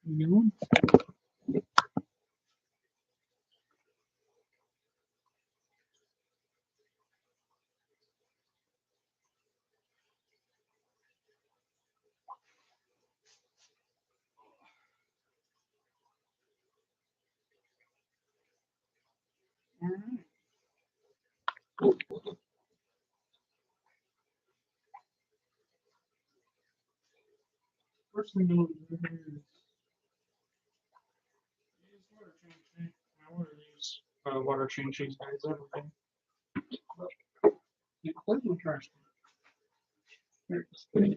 No. First thing I'm going to do here is use water change. I want to use water change these guys everything. Yeah, where's my trash can? There it is.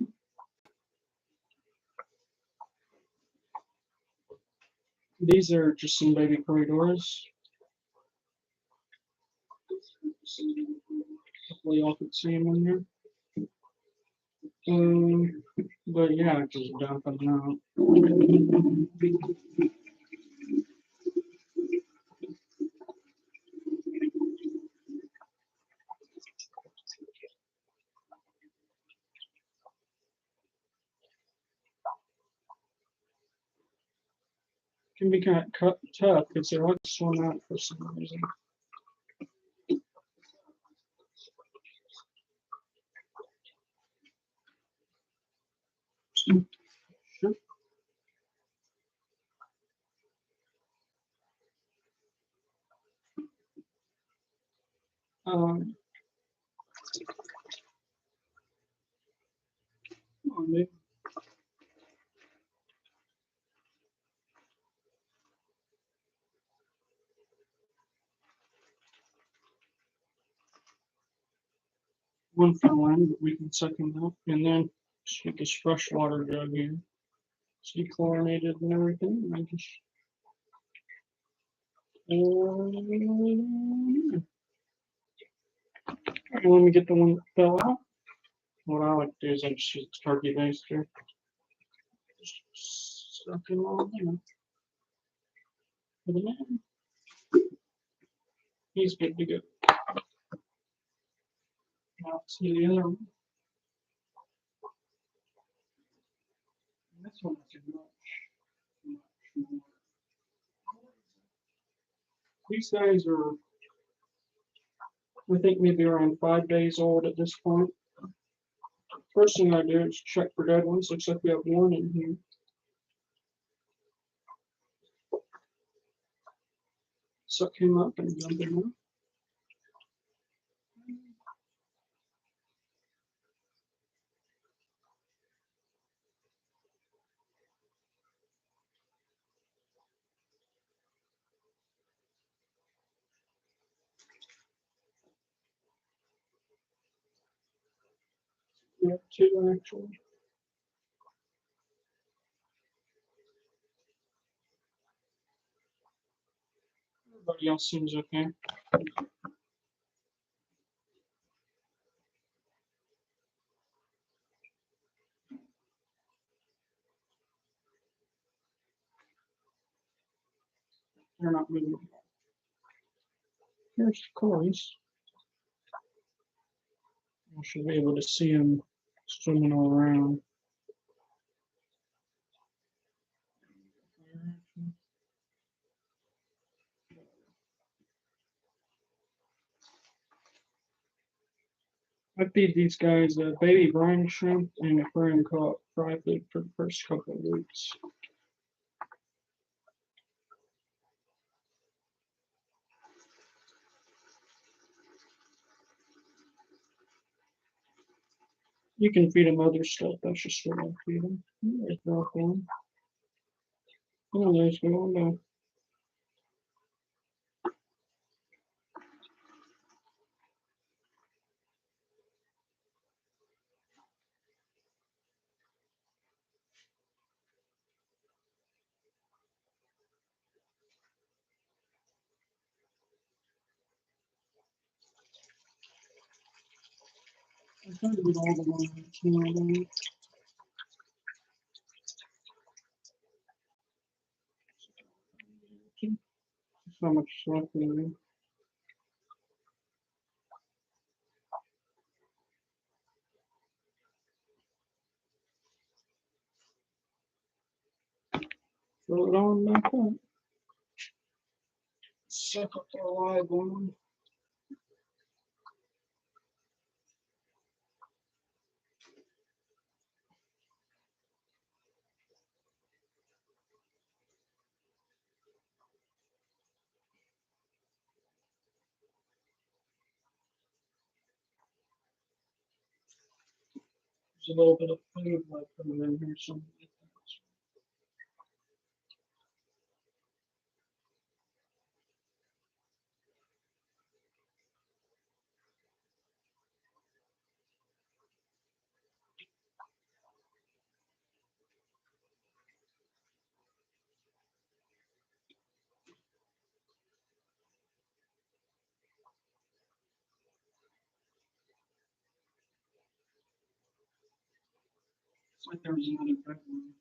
These are just some baby corridors. Hopefully y'all can see them in there. But yeah, just dump them out. Can be kind of tough because they like to swim out for some reason. Sure. Um, come on, dude. One fell in, but we can suck him up. And then stick this fresh water jug here. It's dechlorinated and everything. And I just. Let me get the one that fell out. What I like to do is I just use turkey baster. Just suck him all in. Put him in. He's good to go. Now let's see the other one. This one is much. These guys are, I think, maybe around 5 days old at this point. First thing I do is check for dead ones. Looks like we have one in here. Suck him up and dump him out. We have two actually. Everybody else seems okay. They're not moving. Here's Corey's. I should be able to see him swimming all around. I feed these guys baby brine shrimp and aquarium caught fry food for the first couple of weeks. You can feed them other stuff. That's just what I feed them. There's broccoli. Oh, there's going down. I'm trying to get all the ones that's not so much stuff in there. Fill it on back up. Suck up our live one. There's a little bit of food like coming in here somewhere. It's like there was another bedroom.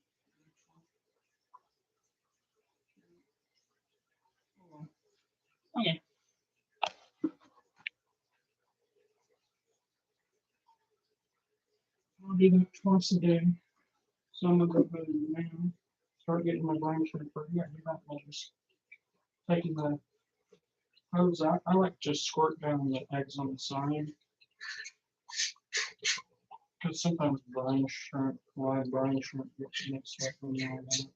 Okay. I'll do that twice a day. So I'm gonna go ahead and now start getting my brain for yeah, do that while just taking the hose out. I like to just squirt down the eggs on the side. Because sometimes brine shrimp, live brine shrimp gets mixed up in all that.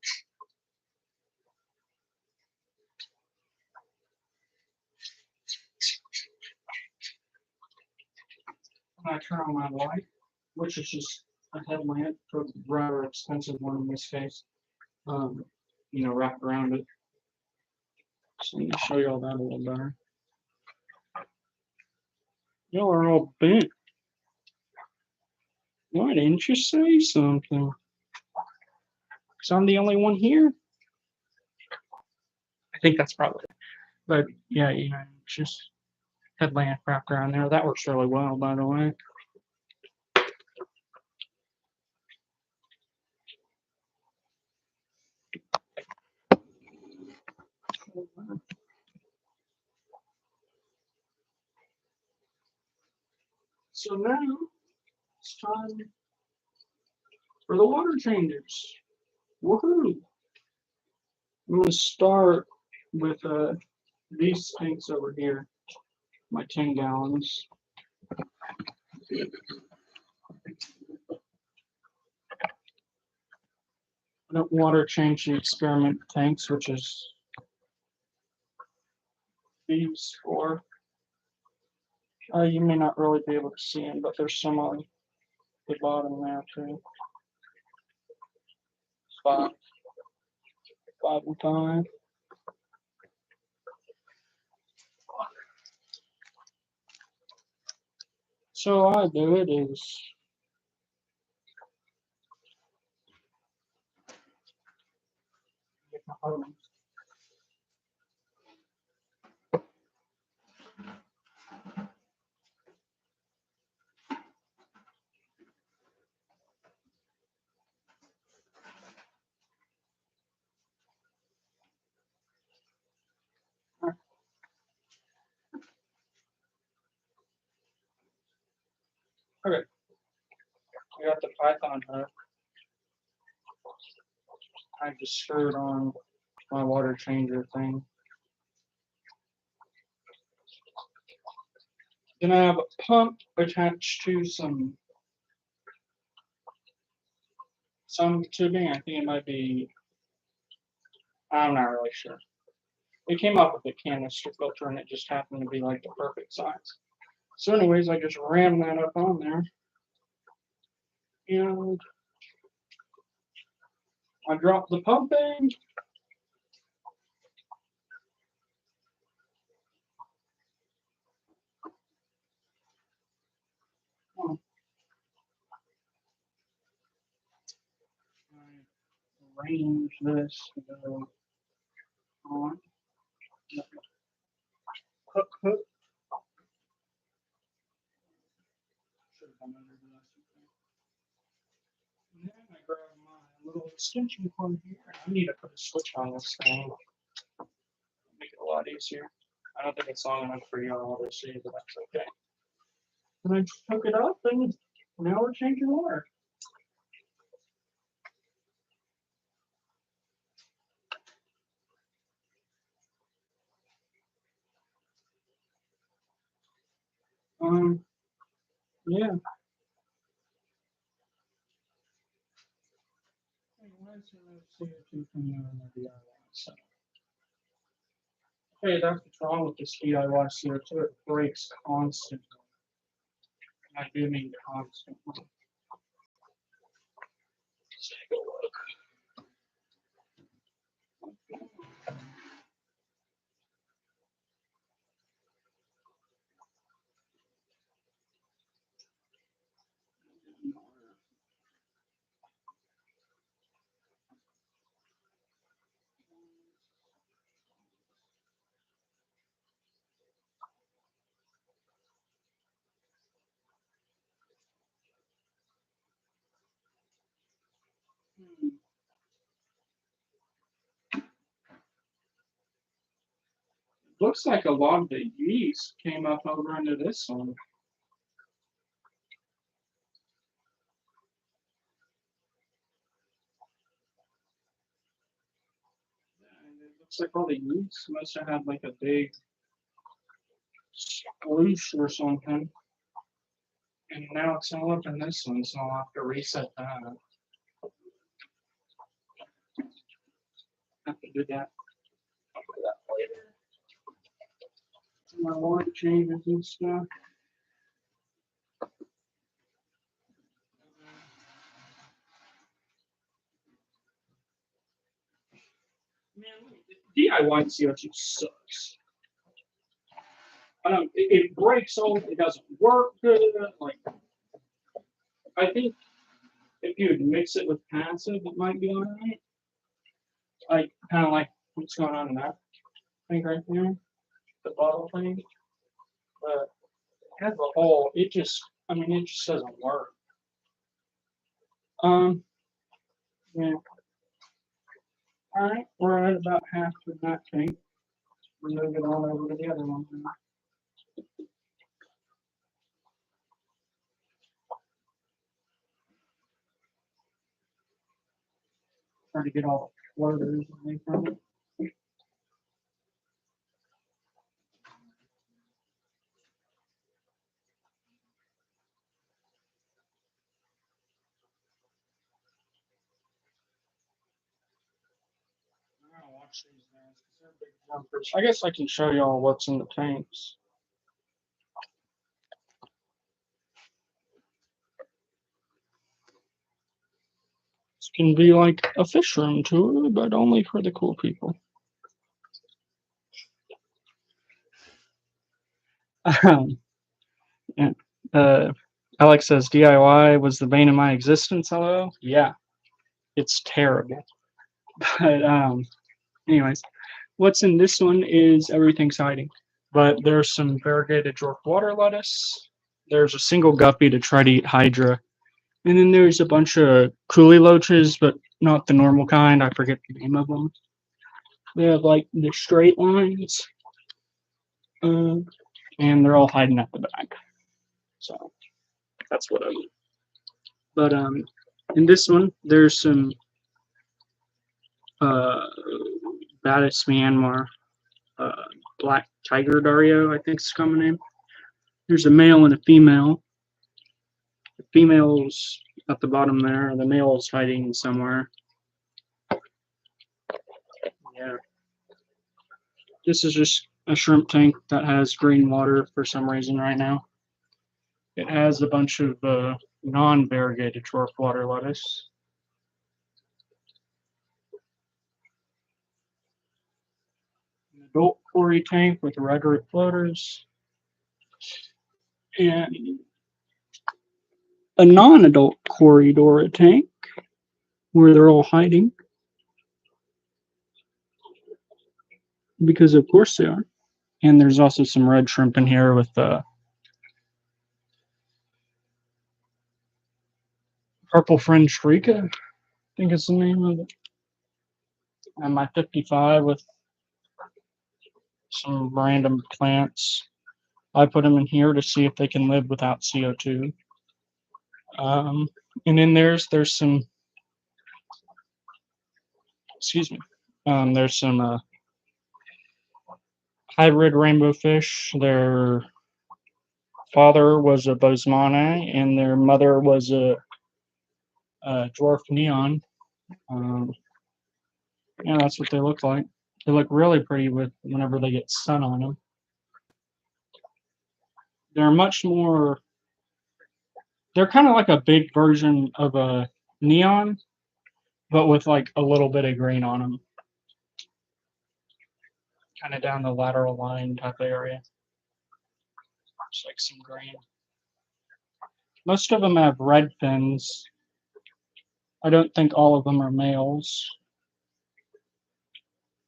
When I turn on my light, which is just a headlamp, for a rather expensive one in this case, wrapped around it. So let me show you all that a little better. Y'all are all bent. Why didn't you say something? Because I'm the only one here. I think that's probably it. But yeah, just headlamp wrapped around there. That works really well, by the way. So now it's time for the water changes. Woohoo! I'm going to start with these tanks over here, my 10 gallons. I don't water change the experiment tanks, which is these four. You may not really be able to see them, but there's some on the bottom there too. 5 and 5. So I do it is get my hose. Okay, we got the Python hook. I just screwed on my water changer thing. Then I have a pump attached to some tubing. I think it might be, I'm not really sure. We came up with a canister filter and it just happened to be like the perfect size. So anyways, I just ram that up on there. And I dropped the pumping. I arrange this to go on. Hook. Should have done under this. And then I grab my little extension cord here. I need to put a switch on this thing. Make it a lot easier. I don't think it's long enough for y'all to see, but that's okay. And I just hook it up and now we're changing water. Yeah. Hey, why is there no CO2 coming out of the DIY? So, hey, that's what's wrong with this DIY CO2. It breaks constantly. I do mean constantly. Let's take a look. Looks like a lot of the yeast came up over into this one. And it looks like all the yeast must have had like a big sploosh or something. And now it's all up in this one, so I'll have to reset that. Have to do that. I'll do that later. My water changes and stuff. Man, DIY CO2 sucks. It breaks off. It doesn't work good. Like, I think if you would mix it with passive, it might be alright. Like, kind of like what's going on in that thing right there, the bottle thing. But as a whole, it just, I mean, it just doesn't work. Yeah. All right, we're at about half of that tank. We're moving on over to the other one now. Try to get all the floaters away from it. I'm gonna watch these guys because they're big jumpers. I guess I can show y'all what's in the tanks. This can be like a fish room tour, but only for the cool people. Yeah. Alex says DIY was the bane of my existence. Hello. Yeah, it's terrible. But anyways, what's in this one is everything's hiding. But there's some variegated York water lettuce. There's a single guppy to try to eat hydra. And then there's a bunch of coolie loaches, but not the normal kind. I forget the name of them. They have like the straight lines. And they're all hiding at the back. So that's what I mean. But in this one, there's some Battis Myanmar, uh, black tiger Dario, I think is the common name. There's a male and a female. The female's at the bottom there, and the male is hiding somewhere. Yeah. This is just a shrimp tank that has green water for some reason right now. It has a bunch of non-variegated dwarf water lettuce. An adult quarry tank with rhetoric floaters. And a non-adult corridor tank where they're all hiding. Because of course they are. And there's also some red shrimp in here with purple fringed Rika, I think is the name of it. And my 55 with some random plants. I put them in here to see if they can live without CO2. And then there's some, excuse me, there's some hybrid rainbow fish. They're father was a Bosemana and their mother was a dwarf neon. Um, yeah, that's what they look like. They look really pretty with whenever they get sun on them. They're much more. They're kind of like a big version of a neon, but with like a little bit of green on them, kind of down the lateral line type area. Just like some green. Most of them have red fins. I don't think all of them are males.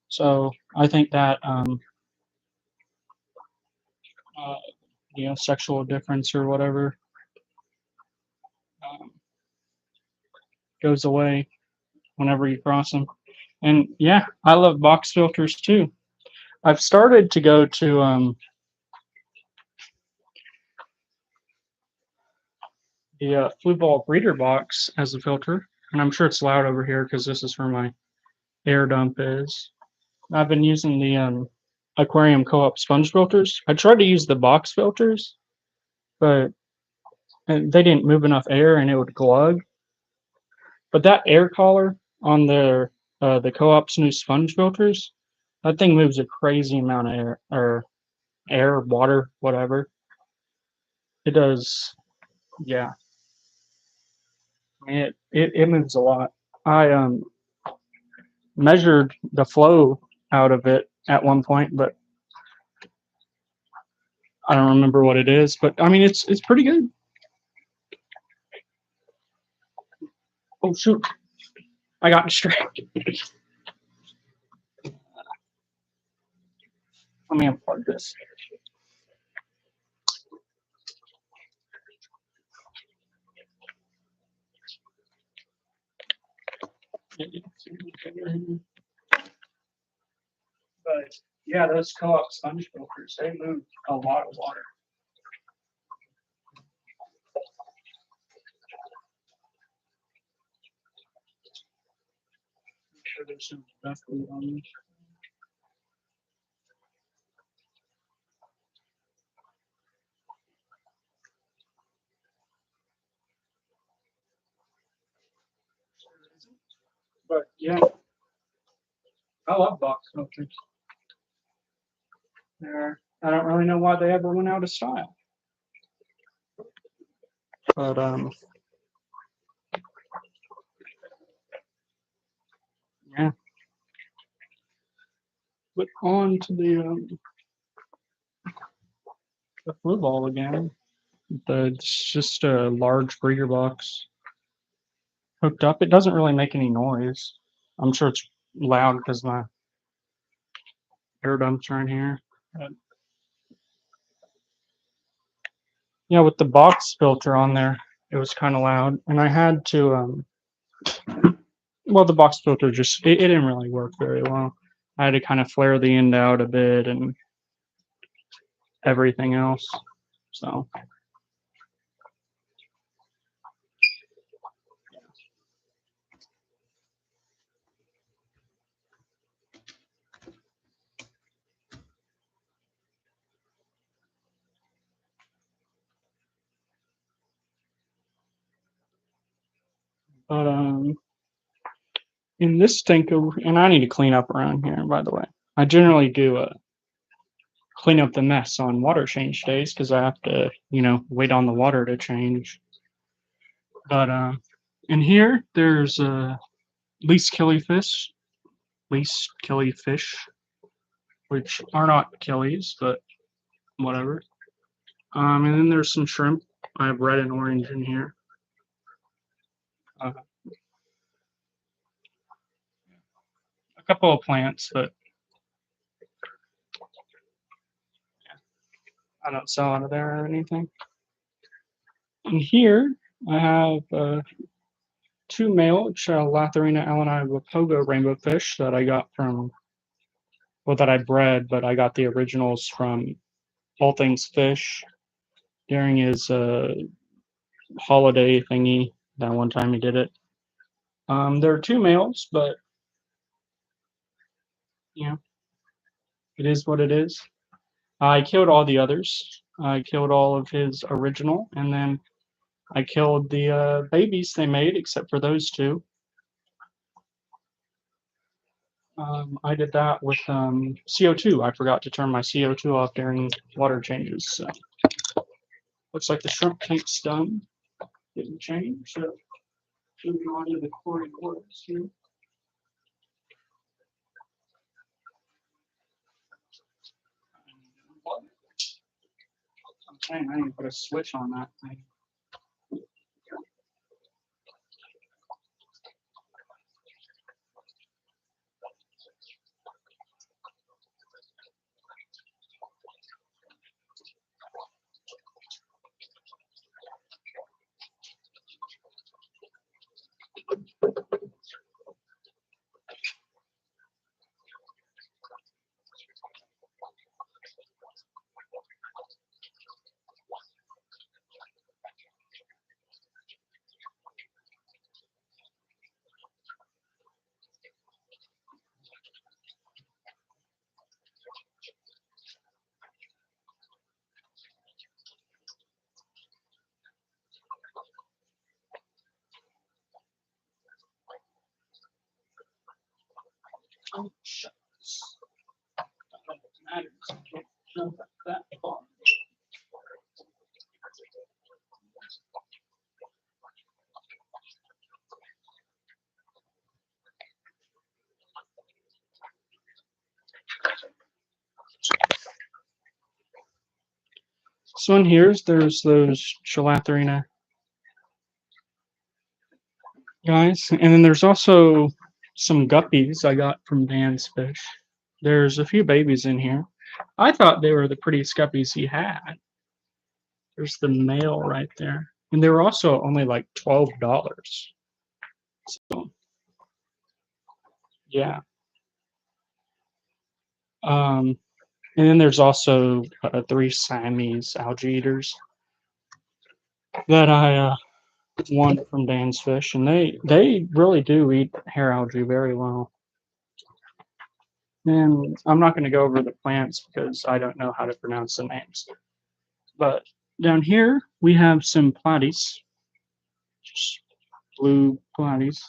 So I think that uh, sexual difference or whatever um, goes away whenever you cross them. And yeah, I love box filters too. I've started to go to the Flue Ball breeder box as a filter, and I'm sure it's loud over here because this is where my air dump is. I've been using the aquarium co-op sponge filters. I tried to use the box filters, but they didn't move enough air and it would glug. But that air collar on the co-op's new sponge filters, that thing moves a crazy amount of air or air, water, whatever. It does, yeah. It moves a lot. I measured the flow out of it at one point, but I don't remember what it is. But I mean, it's pretty good. Oh shoot, I got distracted. Let me unplug this. But yeah, those co-op sponge filters, they move a lot of water. Make sure there's some duck food on them. But yeah, I love box filters. I don't really know why they ever went out of style. But yeah. But on to the Flue Ball again. It's just a large breeder box hooked up. It doesn't really make any noise. I'm sure it's loud because my air dumps are in here. But yeah, with the box filter on there, it was kind of loud, and I had to well, the box filter just it didn't really work very well. I had to kind of flare the end out a bit and everything else. So but in this tank over, and I need to clean up around here, by the way. I generally do clean up the mess on water change days because I have to, wait on the water to change. But in here, there's least killifish, least killifish, which are not killies, but whatever. And then there's some shrimp. I have red and orange in here. Uh, a couple of plants, but I don't sell out of there or anything. And here I have two male Latharina alani wapogo rainbow fish that I got from, well, that I bred, but I got the originals from All Things Fish during his holiday thingy. That one time he did it. There are two males, but you know, it is what it is. I killed all the others. I killed all of his original, and then I killed the babies they made, except for those two. I did that with CO2. I forgot to turn my CO2 off during water changes. So looks like the shrimp tank's done. Didn't change. So moving on to the quarry waters here. I'm saying I need to put a switch on that thing. Oh, shucks. Not that it matters. I can't jump that far. So in here, there's those Chalathrina guys, and then there's also some guppies I got from Dan's Fish. There's a few babies in here. I thought they were the prettiest guppies he had. There's the male right there, and they were also only like $12. So yeah. And then there's also three Siamese algae eaters that I won from Dan's Fish, and they really do eat hair algae very well. And I'm not going to go over the plants because I don't know how to pronounce the names. But down here we have some platies, just blue platies.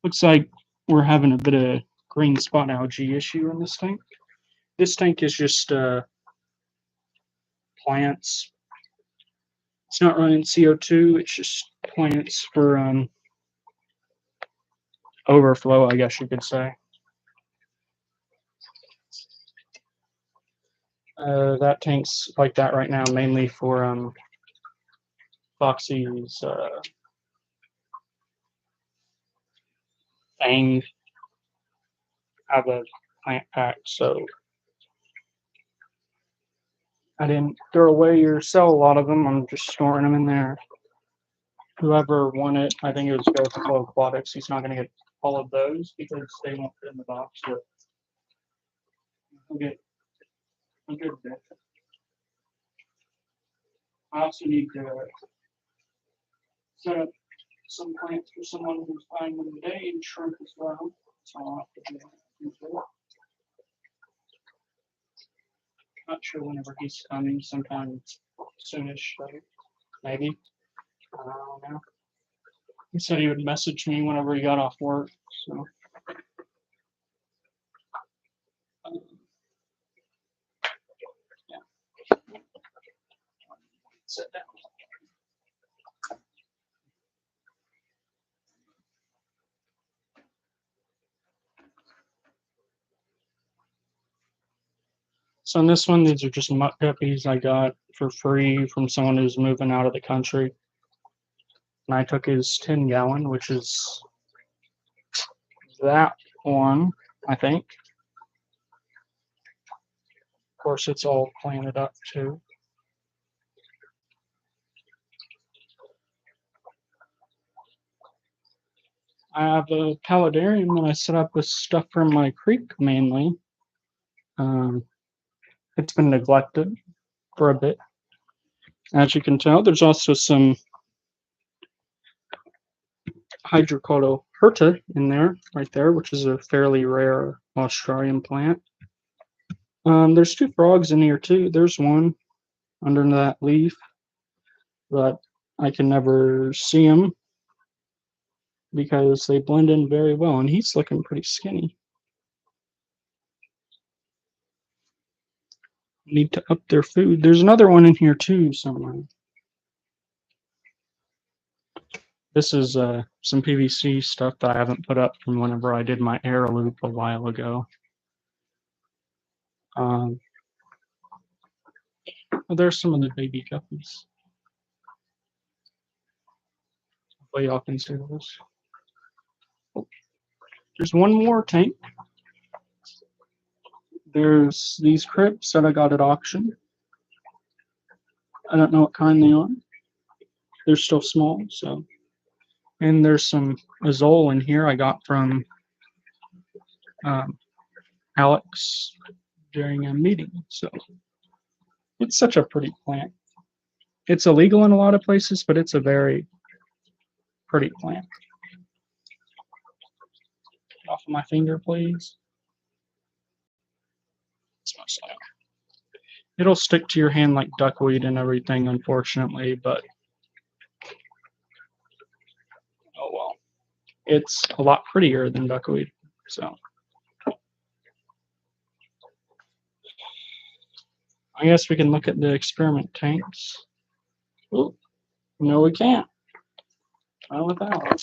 Looks like we're having a bit of green spot algae issue in this tank. This tank is just plants. It's not running CO2. It's just plants for overflow, I guess you could say. That tank's like that right now, mainly for Foxy's Fang have a plant pack, so I didn't throw away or sell a lot of them. I'm just storing them in there. Whoever won it, I think it was Go for Flow Aquatics. He's not going to get all of those because they won't fit in the box. But I'll get a good bit. I also need to set up some plants for someone who's buying them today and shrimp as well. So I'll have to do that. Not sure whenever he's coming, sometime soonish, maybe. I don't know. He said he would message me whenever he got off work. So yeah. Sit down. So in this one, these are just mutt guppies I got for free from someone who's moving out of the country. And I took his 10-gallon, which is that one, I think. Of course, it's all planted up too. I have a paludarium that I set up with stuff from my creek mainly. It's been neglected for a bit. As you can tell, there's also some Hydrocotta hirta in there, right there, which is a fairly rare Australian plant. There's two frogs in here too. There's one under that leaf, but I can never see him because they blend in very well, and he's looking pretty skinny. Need to up their food. There's another one in here too somewhere. This is some PVC stuff that I haven't put up from whenever I did my air loop a while ago. Well, there's some of the baby guppies. Hopefully y'all can see those. Oh, there's one more tank. There's these crypts that I got at auction. I don't know what kind they are. They're still small, so. And there's some azole in here I got from Alex during a meeting. So it's such a pretty plant. It's illegal in a lot of places, but it's a very pretty plant. Get off of my finger, please. It'll stick to your hand like duckweed and everything, unfortunately, but oh well. It's a lot prettier than duckweed, so. I guess we can look at the experiment tanks. Ooh, no, we can't. Not with that one.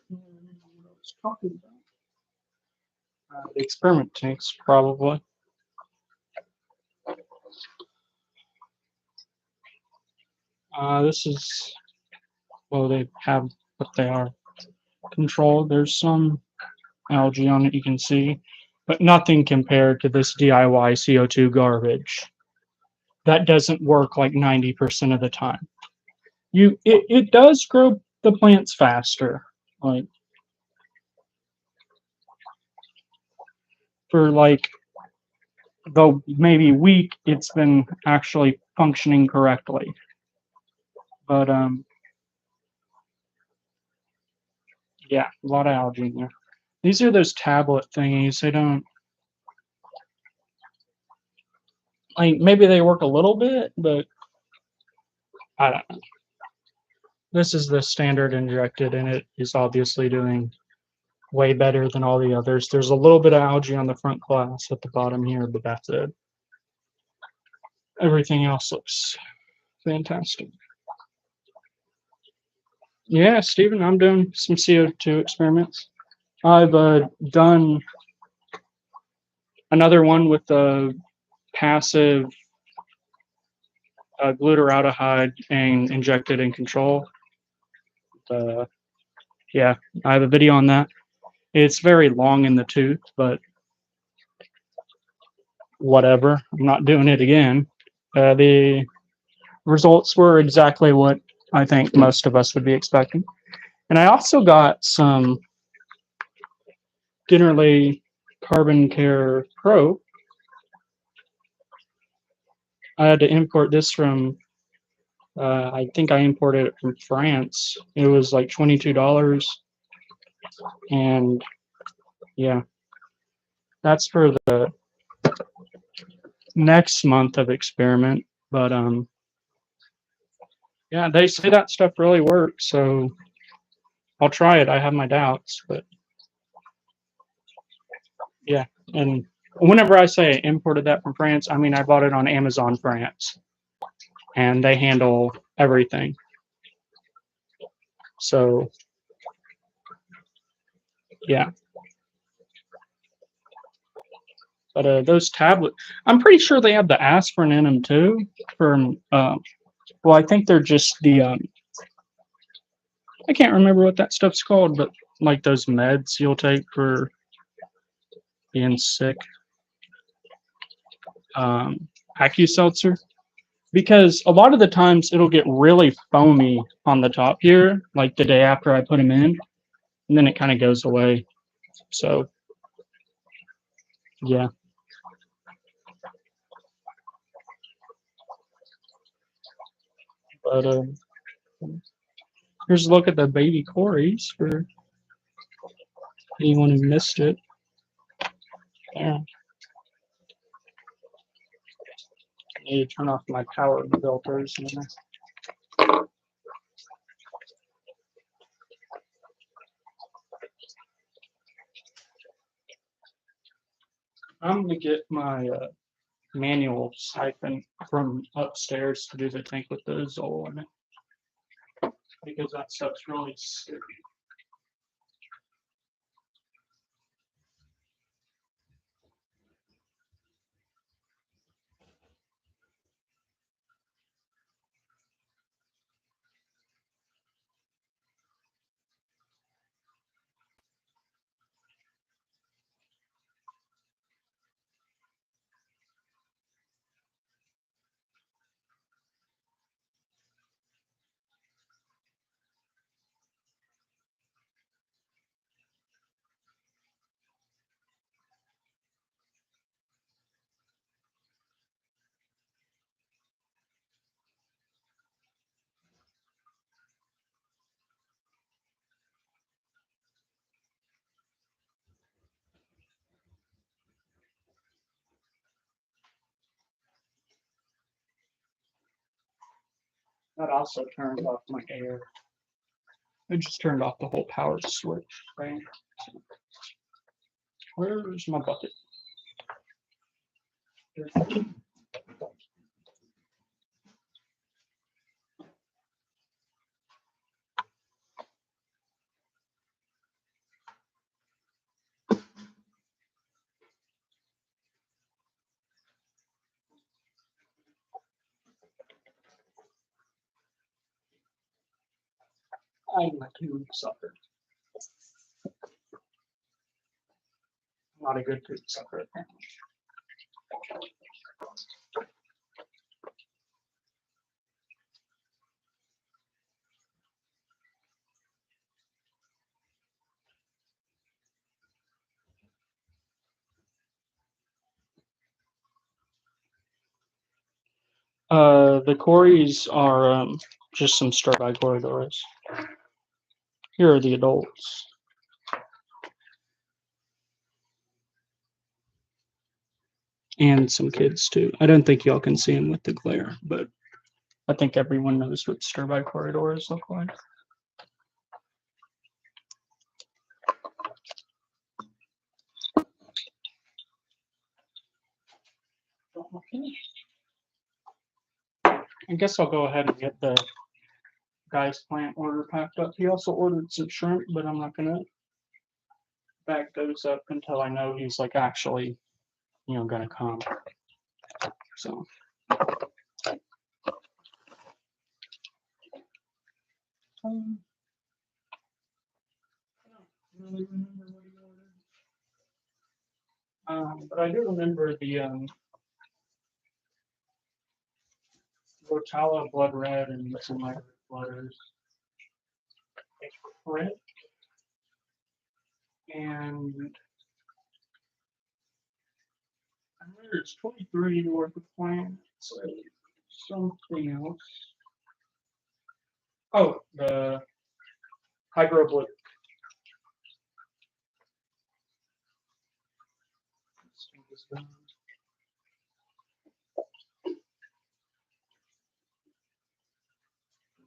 What I was talking about. The experiment tanks, probably. This is, well, they have what they are controlled. There's some algae on it, you can see, but nothing compared to this DIY CO2 garbage. That doesn't work like 90% of the time. It does grow the plants faster. Like for like though maybe week, it's been actually functioning correctly. But yeah, a lot of algae in there. These are those tablet thingies. They don't like maybe they work a little bit, but I don't know. This is the standard injected, and it is obviously doing way better than all the others. There's a little bit of algae on the front glass at the bottom here, but that's it. Everything else looks fantastic. Yeah, Stephen, I'm doing some CO2 experiments. I've done another one with the passive glutaraldehyde and injected in control. Yeah, I have a video on that. It's very long in the tooth, but whatever. I'm not doing it again. The results were exactly what I think most of us would be expecting. And I also got some Dinnerly Carbon Care Pro. I had to import this from I think I imported it from France. It was like $22, and yeah, that's for the next month of experiment. But yeah, they say that stuff really works, so I'll try it. I have my doubts, but yeah. And whenever I say I imported that from France, I mean I bought it on Amazon France, and they handle everything. So yeah, but those tablets, I'm pretty sure they have the aspirin in them too. From well, I think they're just the I can't remember what that stuff's called, but like those meds you'll take for being sick, AccuSeltzer. Because a lot of the times it'll get really foamy on the top here, like the day after I put them in, and then it kind of goes away. So yeah, but here's a look at the baby Corys for anyone who missed it. There. I need to turn off my power filters. I'm gonna get my manual siphon from upstairs to do the tank with the Zoll in it because that stuff's really sticky. That also turned off my air. I just turned off the whole power switch thing. Where's my bucket? I'm a tube sucker. Not a good tube sucker. The Corys are just some stir-fry corridors. Here are the adults. And some kids too. I don't think y'all can see them with the glare, but I think everyone knows what stir-fry corridors look like. I guess I'll go ahead and get the guy's plant order packed up. He also ordered some shrimp, but I'm not gonna back those up until I know he's like actually, gonna come. So. Um, I don't really remember what he ordered. But I do remember the Rotala blood red and some other letters. Crit and I remember it's 23 worth of plants. So something else. Oh, the hydroblue.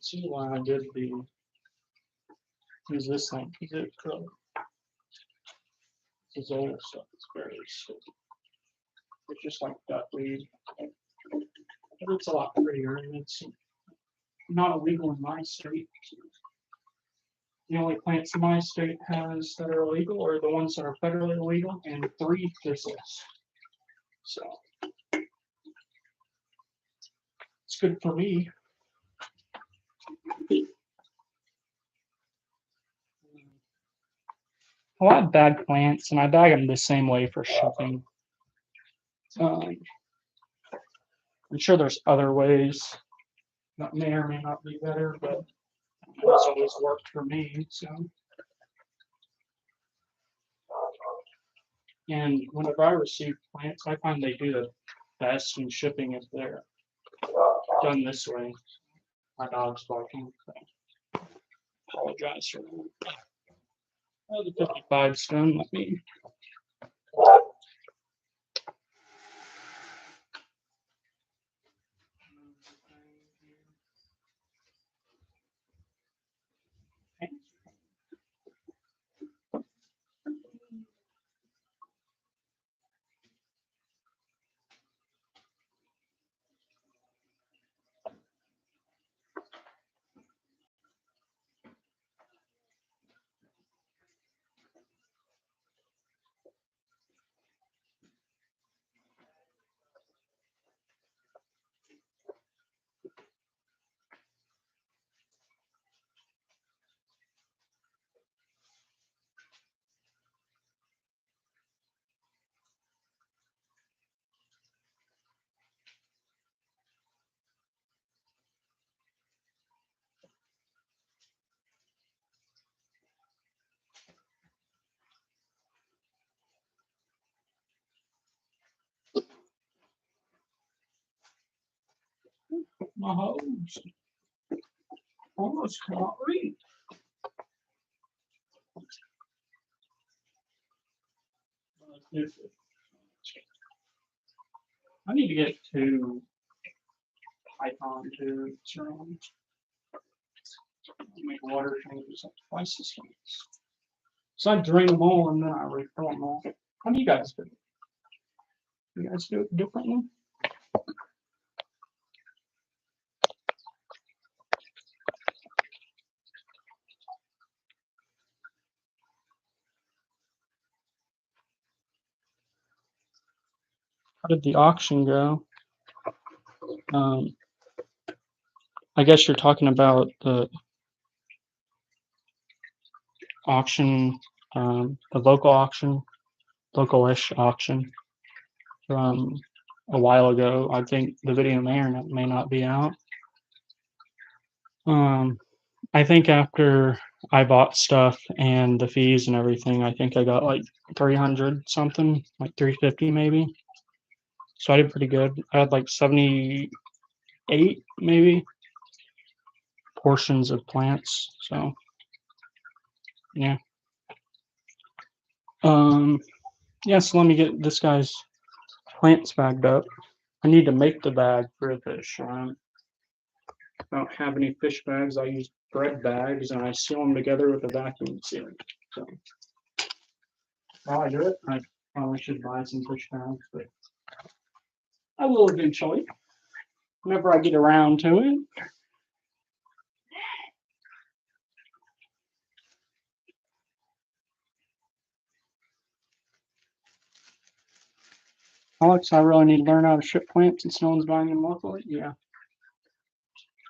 See why I did the use this thing because it this is old stuff. It's very sticky. It's just like duckweed, but it's a lot prettier and it's not illegal in my state. The only plants in my state has that are illegal are the ones that are federally illegal and 3 thistles. So it's good for me. A lot of bag plants, and I bag them the same way for shipping. I'm sure there's other ways that may or may not be better, but it's always worked for me. So, and whenever I receive plants, I find they do the best in shipping if they're done this way. My dog's barking. So apologize for that. Oh, the 55's done. Let me. My hose almost cannot read. I need to get to Python to make water changes like twice as fast. So I drain them all and then I refill them all. How do you guys do it? You guys do it differently? How did the auction go? I guess you're talking about the auction, the local auction, local-ish auction from a while ago. I think the video may not be out. I think after I bought stuff and the fees and everything, I think I got like 300 something, like 350 maybe. So I did pretty good. I had like 78 maybe portions of plants. So yeah. Yeah, so let me get this guy's plants bagged up. I need to make the bag for the shrimp. I don't have any fish bags. I use bread bags and I seal them together with a vacuum sealer. So while I do it, I probably should buy some fish bags, but I will eventually, whenever I get around to it. Alex, I really need to learn how to ship plants since no one's buying them locally. Yeah.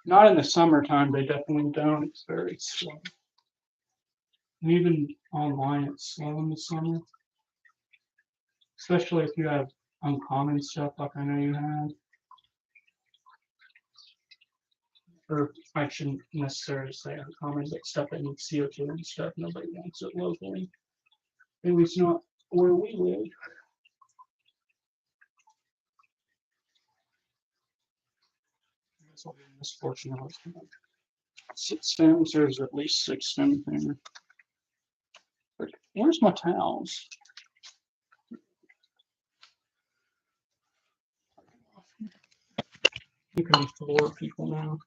Not in the summertime, they definitely don't. It's very slow. And even online, it's slow in the summer. Especially if you have uncommon stuff like I know you have. Or I shouldn't necessarily say uncommon, but stuff that needs CO2 and stuff. Nobody wants it locally. At least not where we live. This will be a misfortune. 6 stems. There's at least 6 stems there. But where's my towels? You can be floor people now.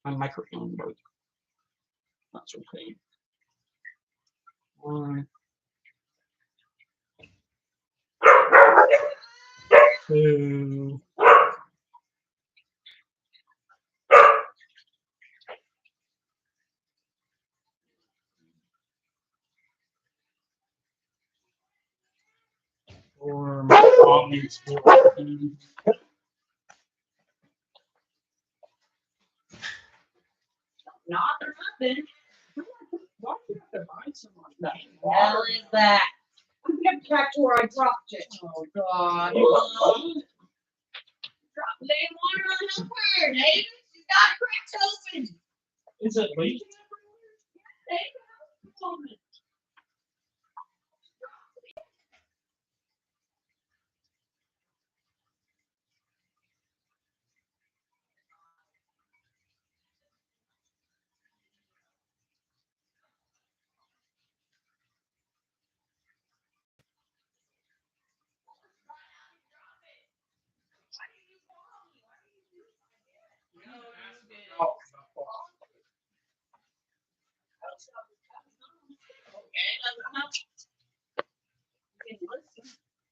My microphone broke. That's okay. 1, 2. Or my mom needs 4. Not or nothing. Why do you have to buy so much? The hell is that? I'm gonna get back to where I dropped it. Oh God. Drop the damn water on the square, David. You got cracks open. Is it leaking? David, open.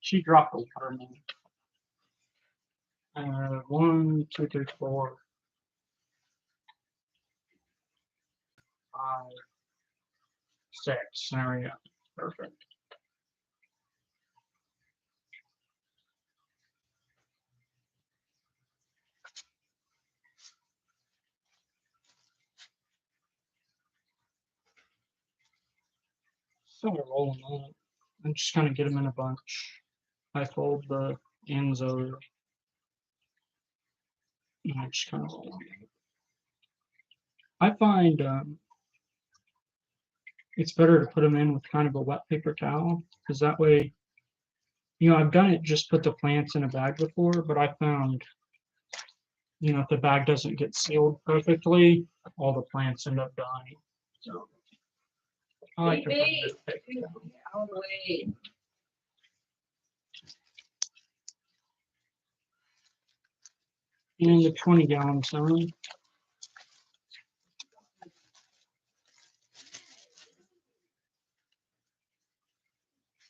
She dropped a watermelon. 1, 2, 3, 4, 5, 6. There we go. Perfect. So we're rolling on it. I'm just gonna get them in a bunch. I fold the ends over. And I just kind of roll on it. I find it's better to put them in with kind of a wet paper towel, because that way, I've done it, just put the plants in a bag before, but I found, if the bag doesn't get sealed perfectly, all the plants end up dying. So I like to put it in a paper towel. Oh, wait. And the 20-gallon zone.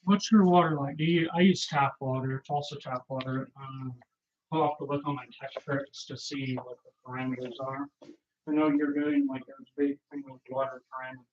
What's your water like? I use tap water. It's also tap water. I'll have to look on my text scripts to see what the parameters are. I know you're doing like a big thing with water parameters.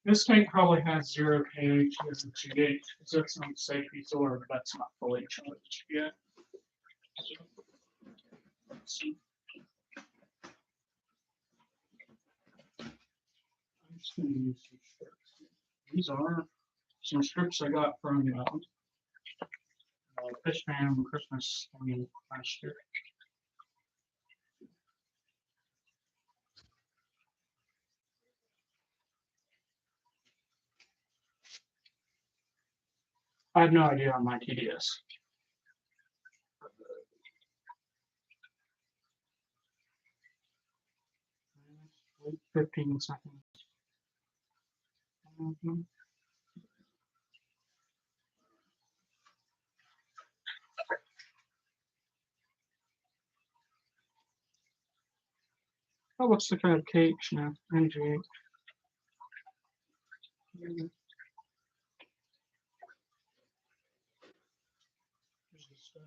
This tank probably has 0 kH as a G8, so it's not safety or but that's not fully charged yet. So, let's see. I'm just going to use some strips. These are some strips I got from Fish Fam Christmas last year. I have no idea on my TDS. 15 seconds. Oh, what's the kind of KH now? NGH. Here's the stuff.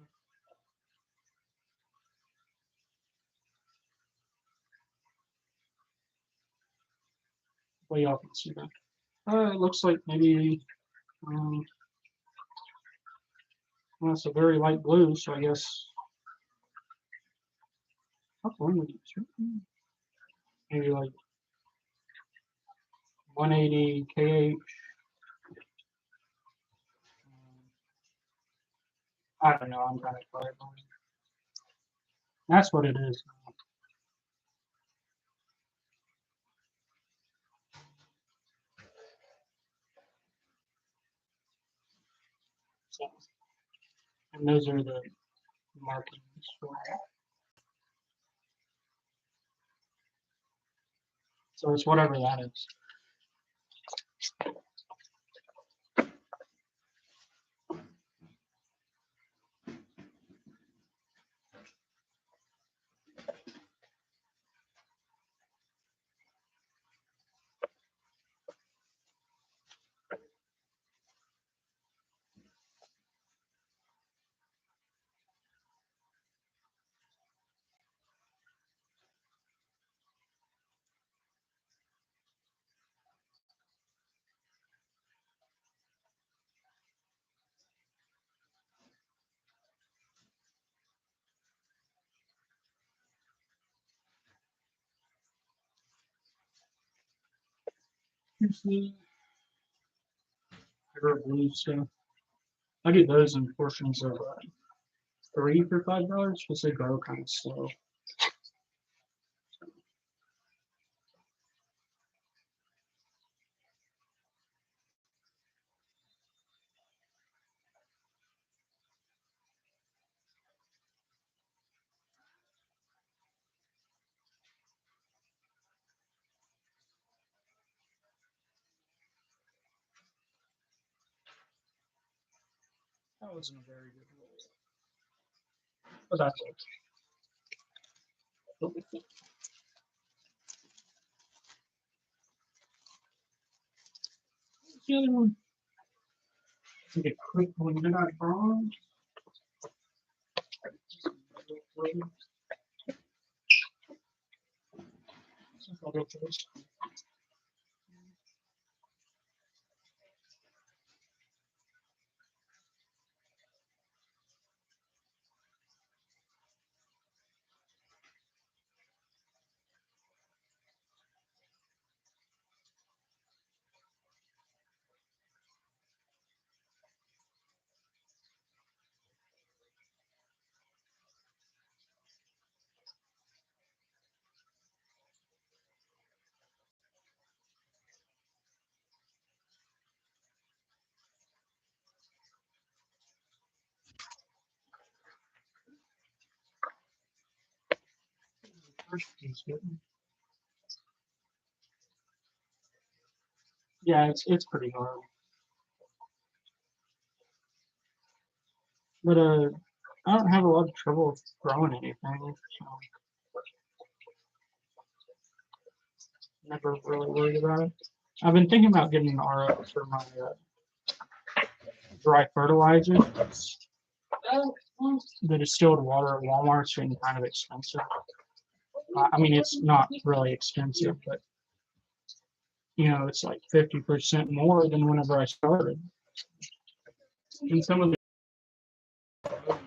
Well, y'all can see that. It looks like maybe, well, it's a very light blue, so I guess. Maybe like 180 kh. I don't know. I'm kind of colorblind. That's what it is. So, and those are the markings for it. So it's whatever that is. Here's the river blue stuff. I get those in portions of 3 for $5 because they grow kind of slow. That wasn't a very good roll, but that's okay. The other one. Get a quick one. They're not bronze. I'll go for this. First piece, good. Yeah, it's pretty hard. But I don't have a lot of trouble growing anything. So never really worried about it. I've been thinking about getting an RO for my dry fertilizer. The distilled water at Walmart's been kind of expensive. I mean, it's not really expensive, but you know, it's like 50% more than whenever I started. And some of the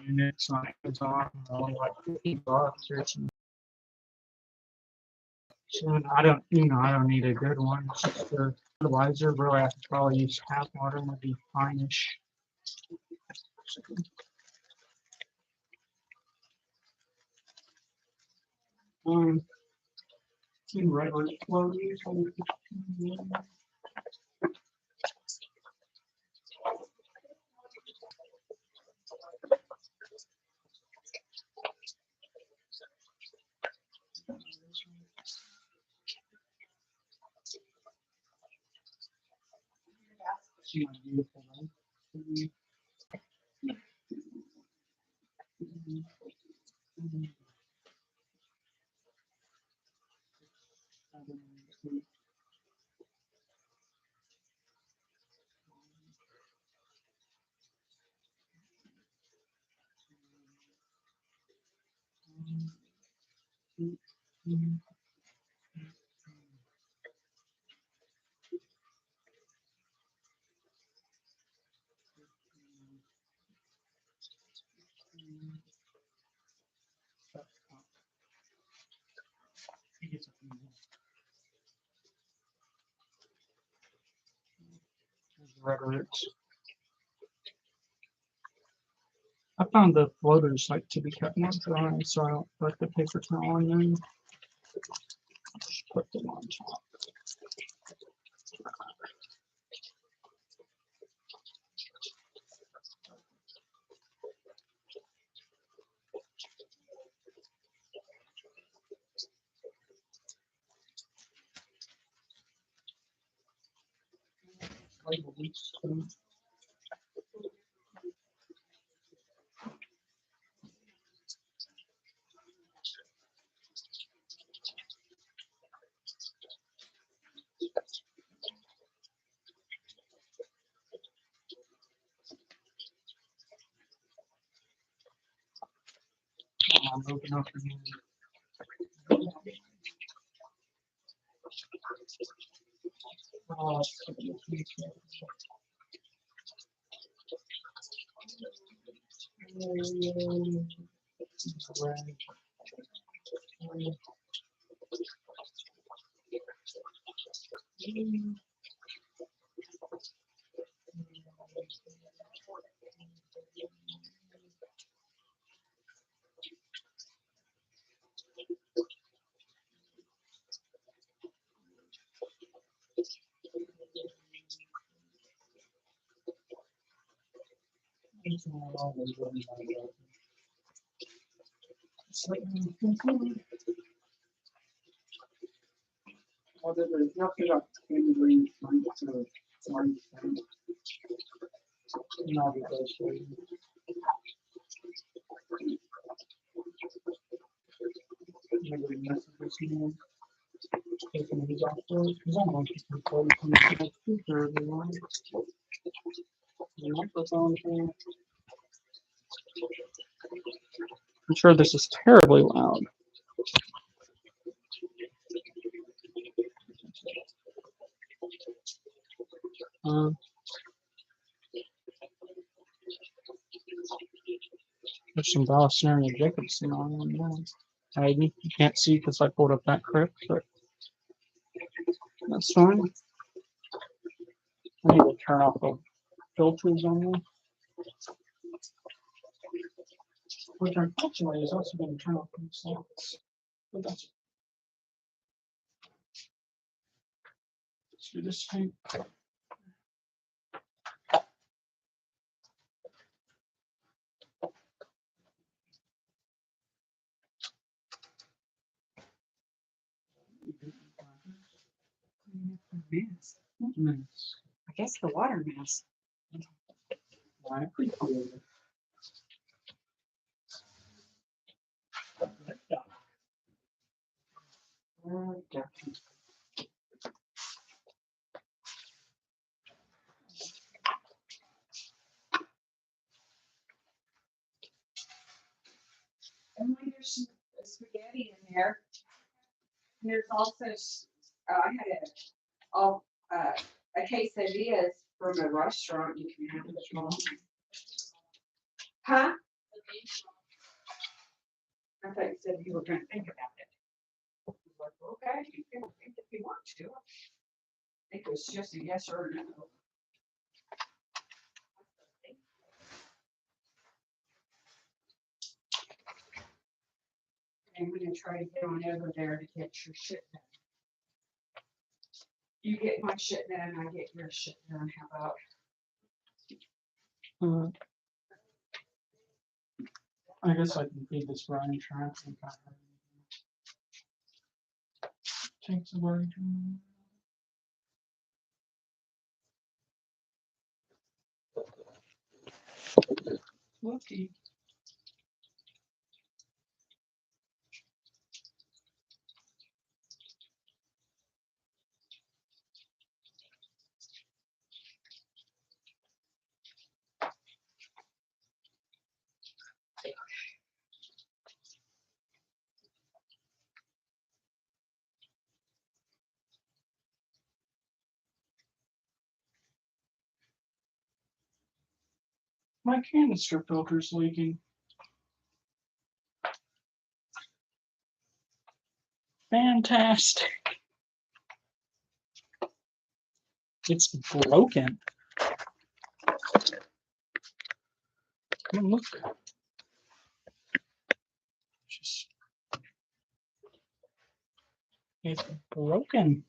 units on Amazon are only like $50 or something. So I don't, I don't need a good one. It's just the fertilizer. Really, I could probably use tap water and it'd be fine-ish. Regular floaties. Beautiful, right? red roots. I found the floaters like to be kept more dry, so I don't put the paper towel on them. Just put them on top. Like a wheat spoon. I'm moving up again. Oh, it's so good. I'm sure this is terribly loud. There's some Balisarian Jacobson on there. Maybe you can't see because I pulled up that crypt, but that's fine. I need to turn off the filters on there. Which unfortunately is also going to turn off the sounds. But that's let's do this thing. Mess. Nice. I guess the water mess. I appreciate it. And when there's some spaghetti in there, there's also, I had a quesadillas from a restaurant you can have at home. Huh? I thought you said you were gonna think about it. I was like, okay, you can think if you want to. I think it was just a yes or no. And we're gonna try to get on over there to get your shit done. You get my shit done, I get your shit done, how about? I guess I can feed this Brian Trump. Takes a word. Lucky. My canister filter's leaking. Fantastic. It's broken. Come on, look. Just, it's broken.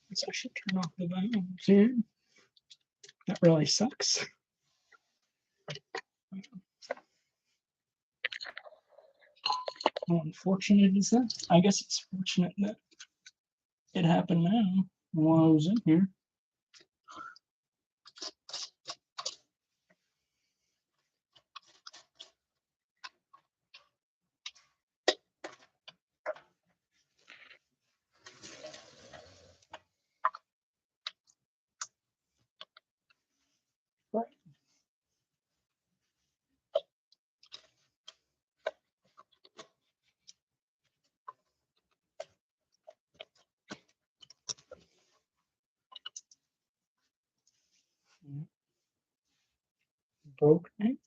Guess I should turn off the valves here. That really sucks. How unfortunate is that? I guess it's fortunate that it happened now while I was in here. Right. Broke it.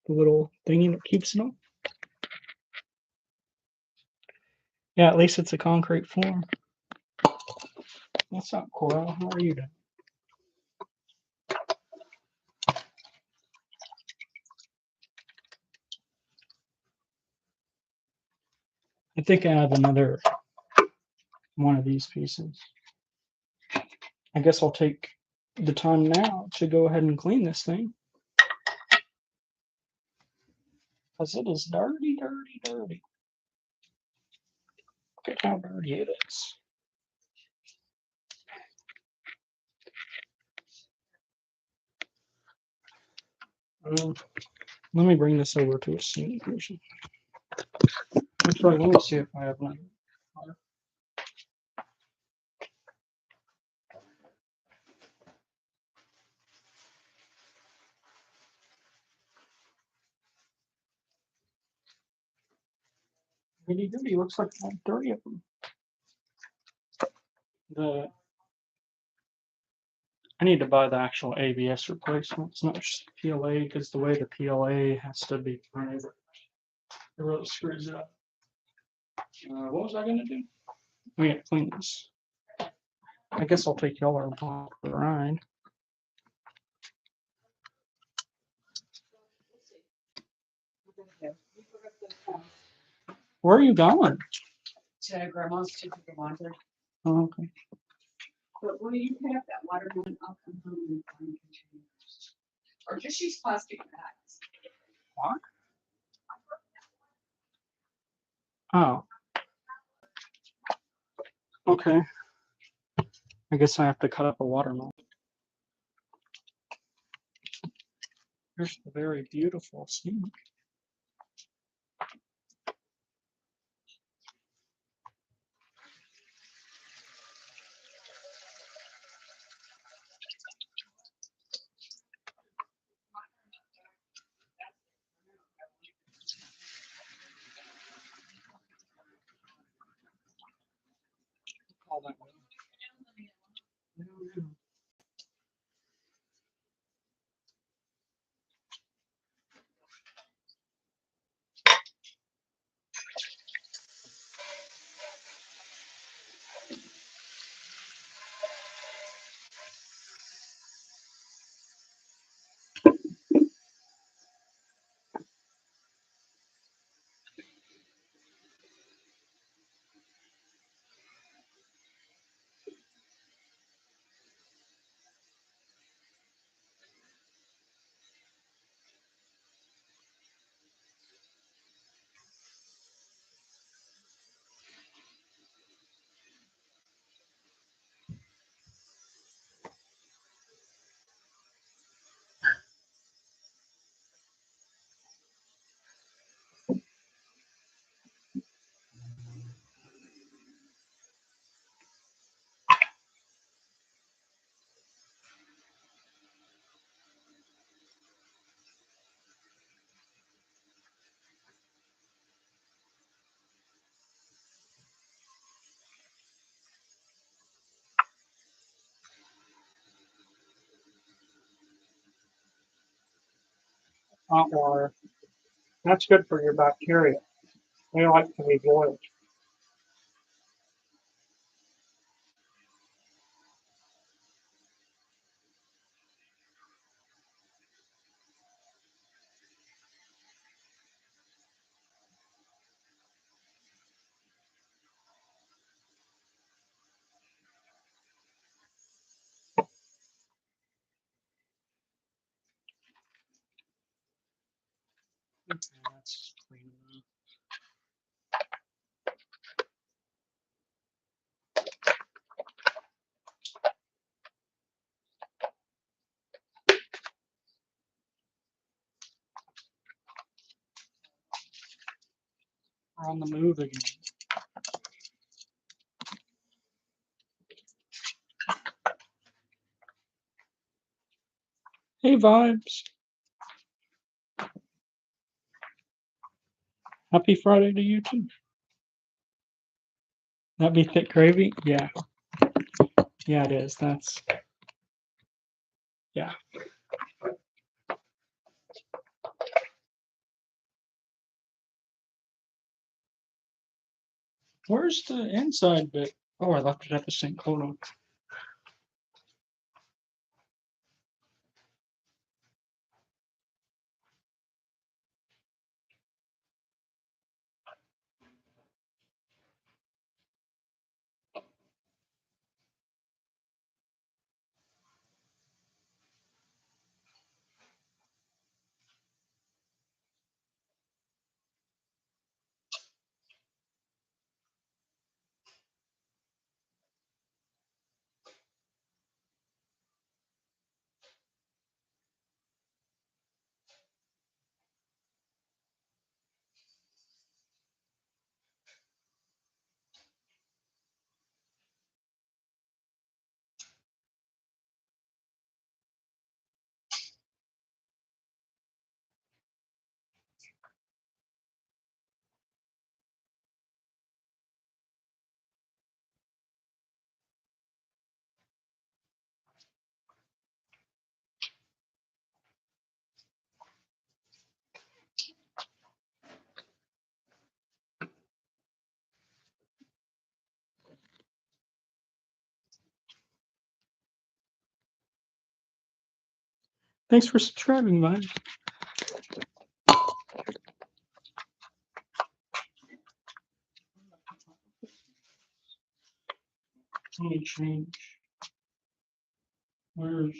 The little thingy that keeps it on. Yeah, at least it's a concrete floor. What's up, Coral? How are you doing? I think I have another one of these pieces. I guess I'll take the time now to go ahead and clean this thing. Because it is dirty, dirty, dirty. Look at how dirty it is. Let me bring this over to a scenic version. Actually, let me see if I have another. Goody goody, looks like I have 30 of them. I need to buy the actual ABS replacements, not just PLA, because the way the PLA has to be printed, it really screws it up. What was I gonna do? We gotta clean this. I guess I'll take y'all along for the ride. Where are you going? To grandma's to pick a laundry. Oh, okay. But will you pick up that watermelon? I'll come home and find containers. Or just use plastic bags. What? Oh. Okay. I guess I have to cut up a watermelon. Here's the very beautiful scene. All that way. Hot water. That's good for your bacteria. They like to be boiled. That's clean enough. We're on the move again. Hey, Vibes. Happy Friday to you too. That be thick gravy? Yeah. Yeah, it is. That's, yeah. Where's the inside bit? Oh, I left it at the sink. Hold on. Thanks for subscribing, Vibes. Let me change. Where's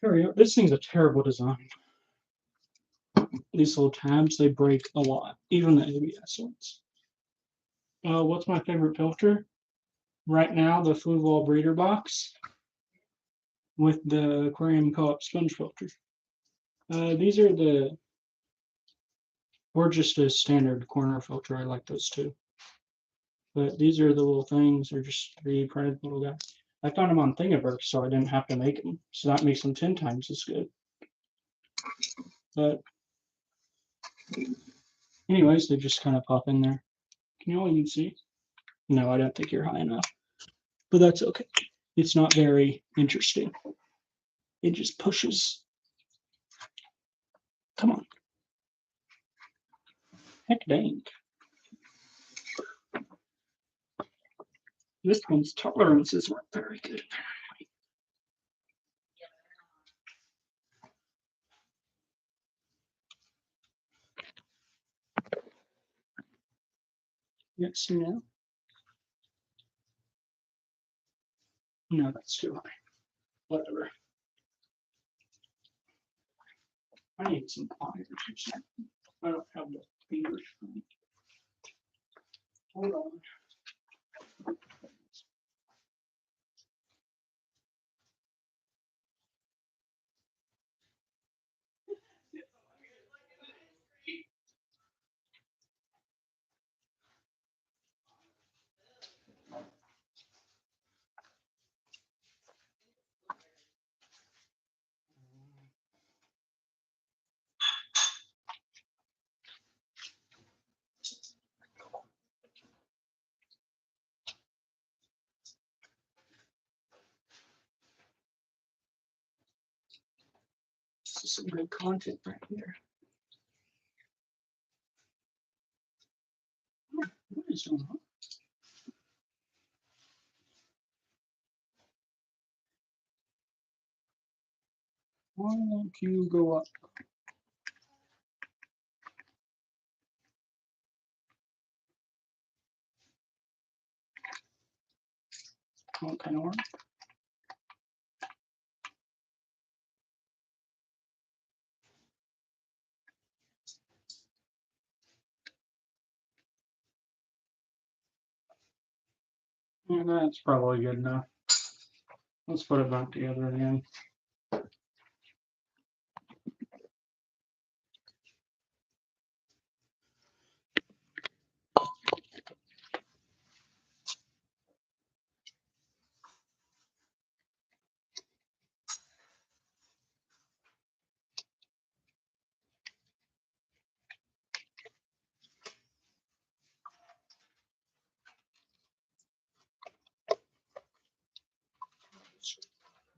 here we go. This thing's a terrible design. These little tabs, they break a lot, even the ABS ones. What's my favorite filter? Right now, the Fluval Breeder Box with the Aquarium Co-op sponge filter. These are the, or just a standard corner filter. I like those too. But these are the little things. They're just 3D printed little guys. I found them on Thingiverse, so I didn't have to make them. So that makes them 10 times as good. But anyways, they just kind of pop in there. Can you all even see? No, I don't think you're high enough. But that's okay. It's not very interesting. It just pushes. Come on. Heck dang. This one's tolerances weren't very good. Yes, no. No, that's too high. Whatever. I need some pliers or something. I don't have the fingers. Hold on. This is some good content right here. What is going on? Why won't you go up? What kind of work? Yeah, that's probably good enough. Let's put it back together again.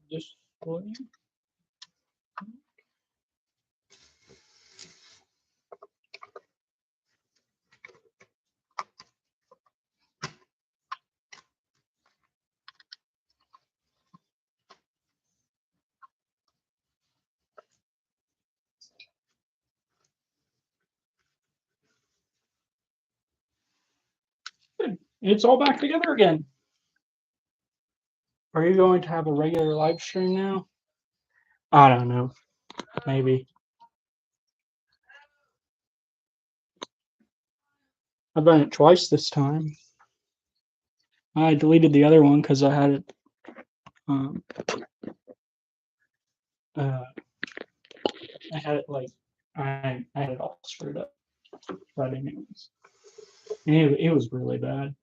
Display. Good. It's all back together again. Are you going to have a regular live stream now? I don't know. Maybe. I've done it twice this time. I deleted the other one because I had it. I had it like I had it all screwed up. But anyways, it was really bad.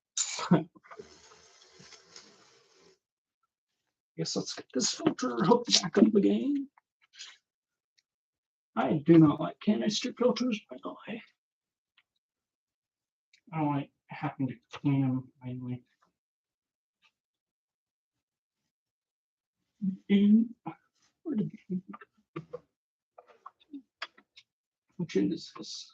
Guess let's get this filter hooked back up again. I do not like canister filters, by the way. I don't like having to clean them mainly. And where did which end is this?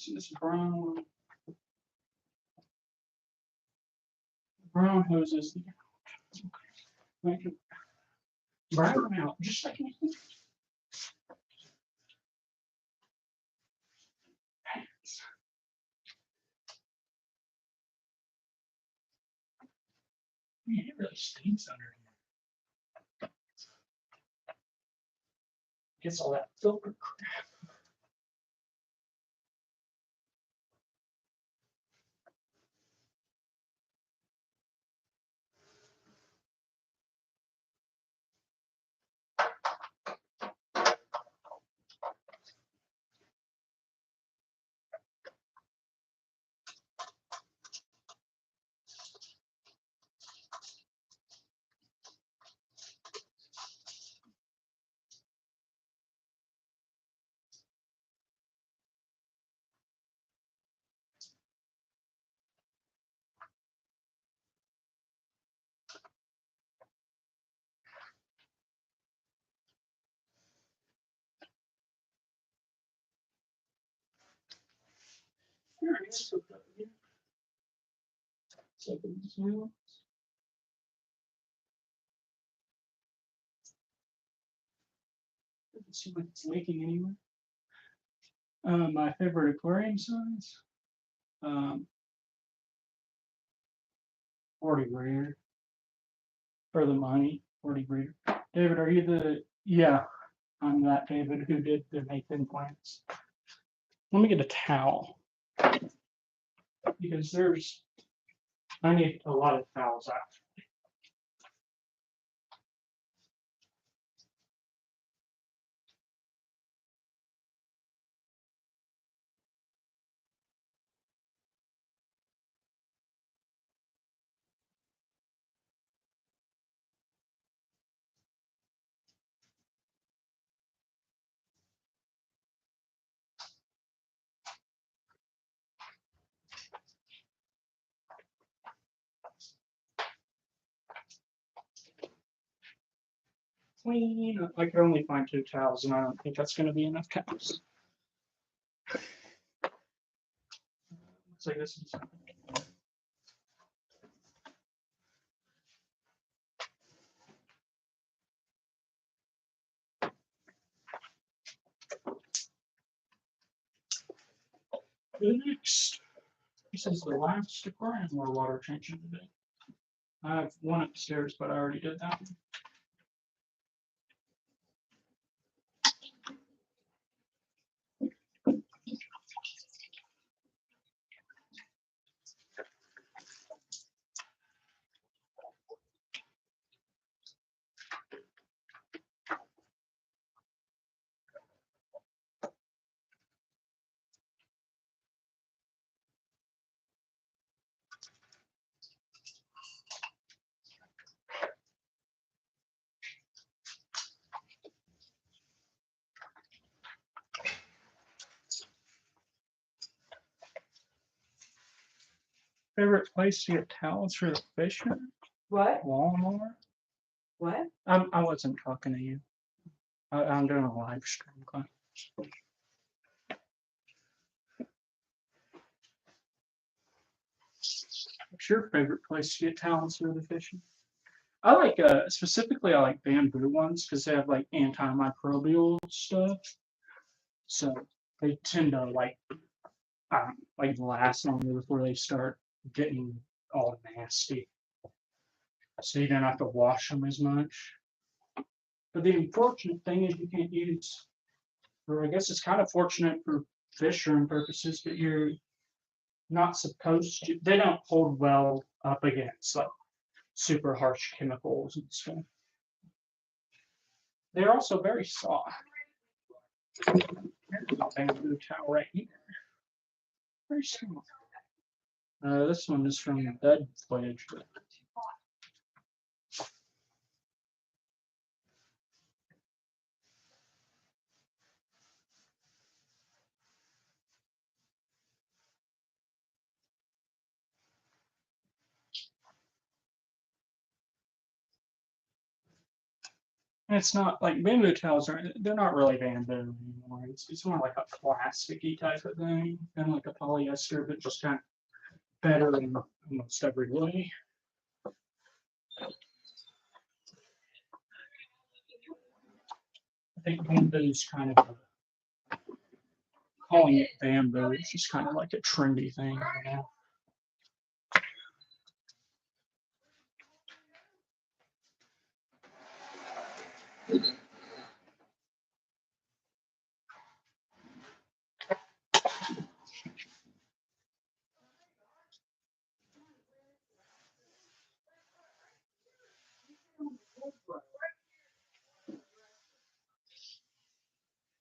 This brown hose is the I can brown them out just like anything. Man, it really stinks under here. Gets all that filter crap. Here, it's hooked up again. So I can zoom. Doesn't seem like it's leaking anywhere. My favorite aquarium size. 40 breeder. For the money, 40 breeder. David, are you the? Yeah, I'm that David who did the Nathan plants. Let me get a towel because I need a lot of towels out. Clean. I could only find 2 towels, and I don't think that's going to be enough towels. Looks like this is. Next, this is the last aquarium we're water changing today. I have one upstairs, but I already did that one. Favorite place to get towels for the fishermen? What? Walmart. What? I wasn't talking to you. I'm doing a live stream class. What's your favorite place to get towels for the fishing? I like specifically I like bamboo ones because they have like antimicrobial stuff. So they tend to like last longer before they start getting all nasty. So you don't have to wash them as much. But the unfortunate thing is you can't use, or I guess it's kind of fortunate for fishery purposes, but you're not supposed to. They don't hold well up against like super harsh chemicals and stuff. They're also very soft. Here's a bamboo towel right here. Very soft. This one is from Bed Voyage. And it's not like bamboo towels they're not really bamboo anymore. It's more like a plasticky type of thing, kind of like a polyester, but just kind of better in almost every way. I think bamboo's kind of calling it bamboo. It's just kind of like a trendy thing right now.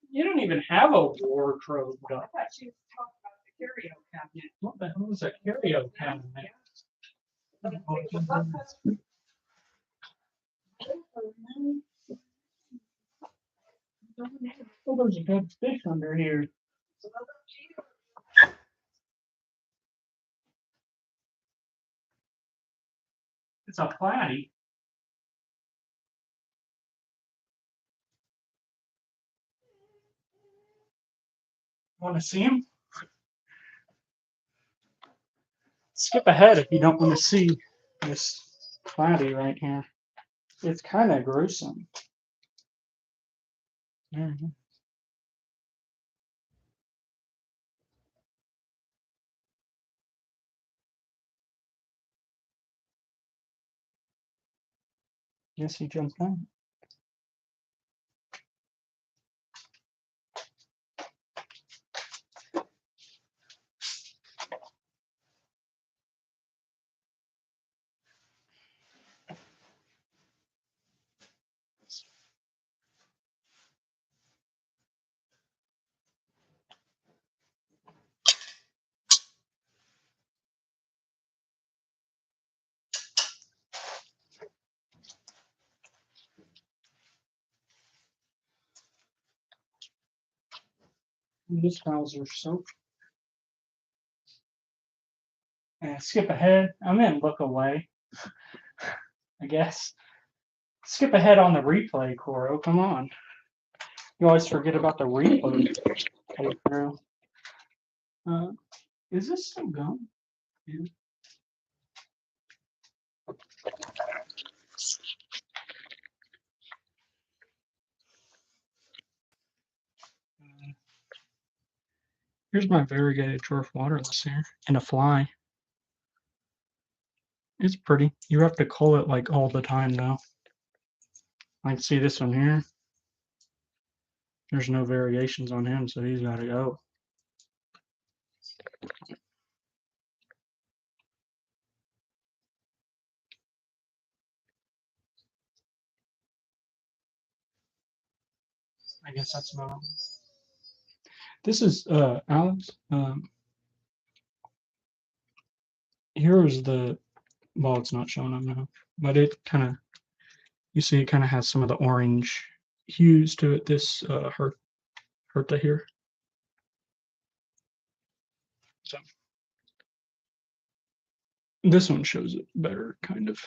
You don't even have a wardrobe. I thought she was talking about the curio cabinet. What the hell is a curio cabinet? Oh, there's a good fish under here. It's a platy. Want to see him? Skip ahead if you don't want to see this platy right here. It's kind of gruesome. There you go. Guess he jumped on. This Bowser soap. And skip ahead. I meant look away. I guess. Skip ahead on the replay, Coro. Come on. You always forget about the replay playthrough. Is this still going? Yeah. Here's my variegated dwarf waterless here. And a fly. It's pretty. You have to cull it like all the time though. Like see this one here. There's no variations on him, so he's gotta go. I guess that's about all. This is Alex. Here is the well, it's not showing up now, but it kind of you see it kind of has some of the orange hues to it. This Herta here. So this one shows it better, kind of.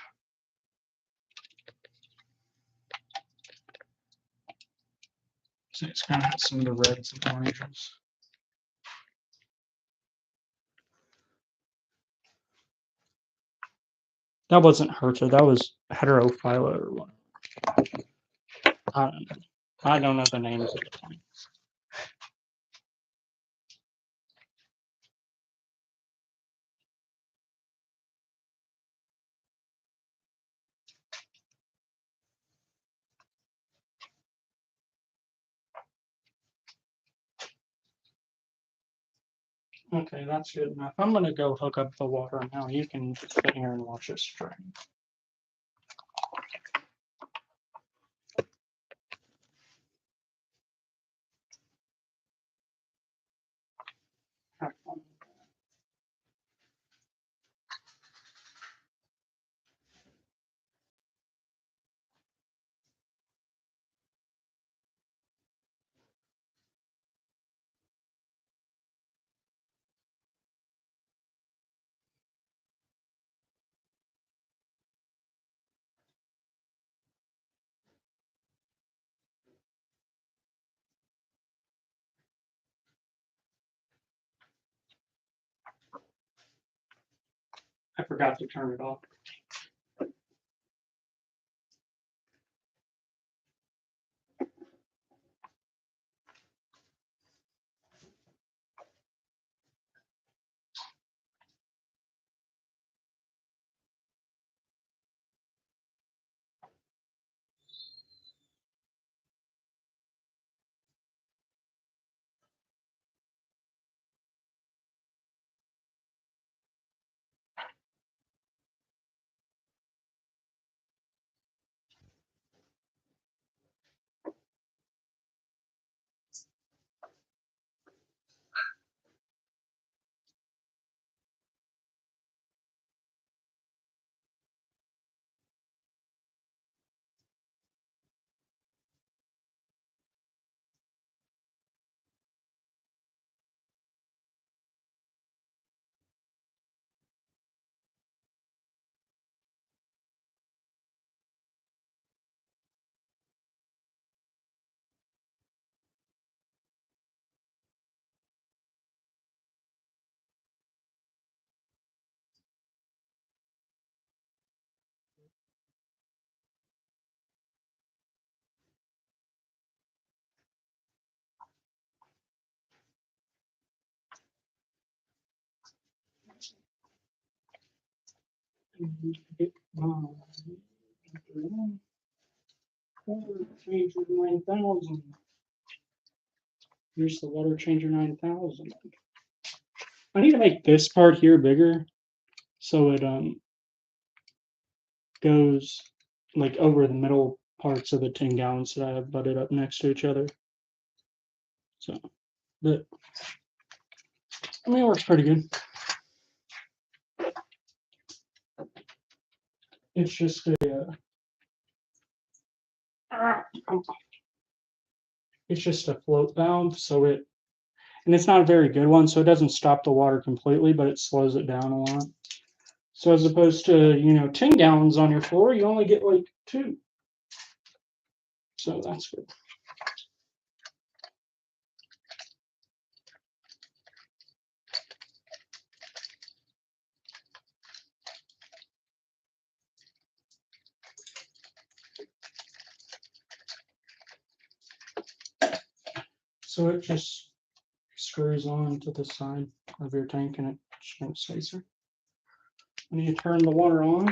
So it's kind of has some of the reds and oranges. That wasn't Herta. That was Heterophylla or one. I don't know. I don't know the names of the plants. Okay, that's good enough. I'm gonna go hook up the water now. You can sit here and watch this drain. Have fun. I forgot to turn it off. Water changer 9000. Here's the water changer 9000. I need to make this part here bigger so it goes like over the middle parts of the 10 gallons that I have butted up next to each other. So, but I mean, it works pretty good. It's just a it's just a float valve, so and it's not a very good one, so it doesn't stop the water completely, but it slows it down a lot. So as opposed to 10 gallons on your floor, you only get like 2. So that's good. So it just screws on to the side of your tank and it shrinks spacer. When you turn the water on,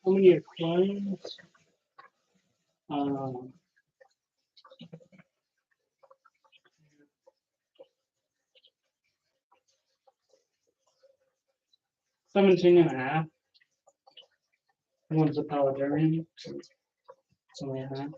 how many claims? 17.5. One's a Paludarian, so it's only a half.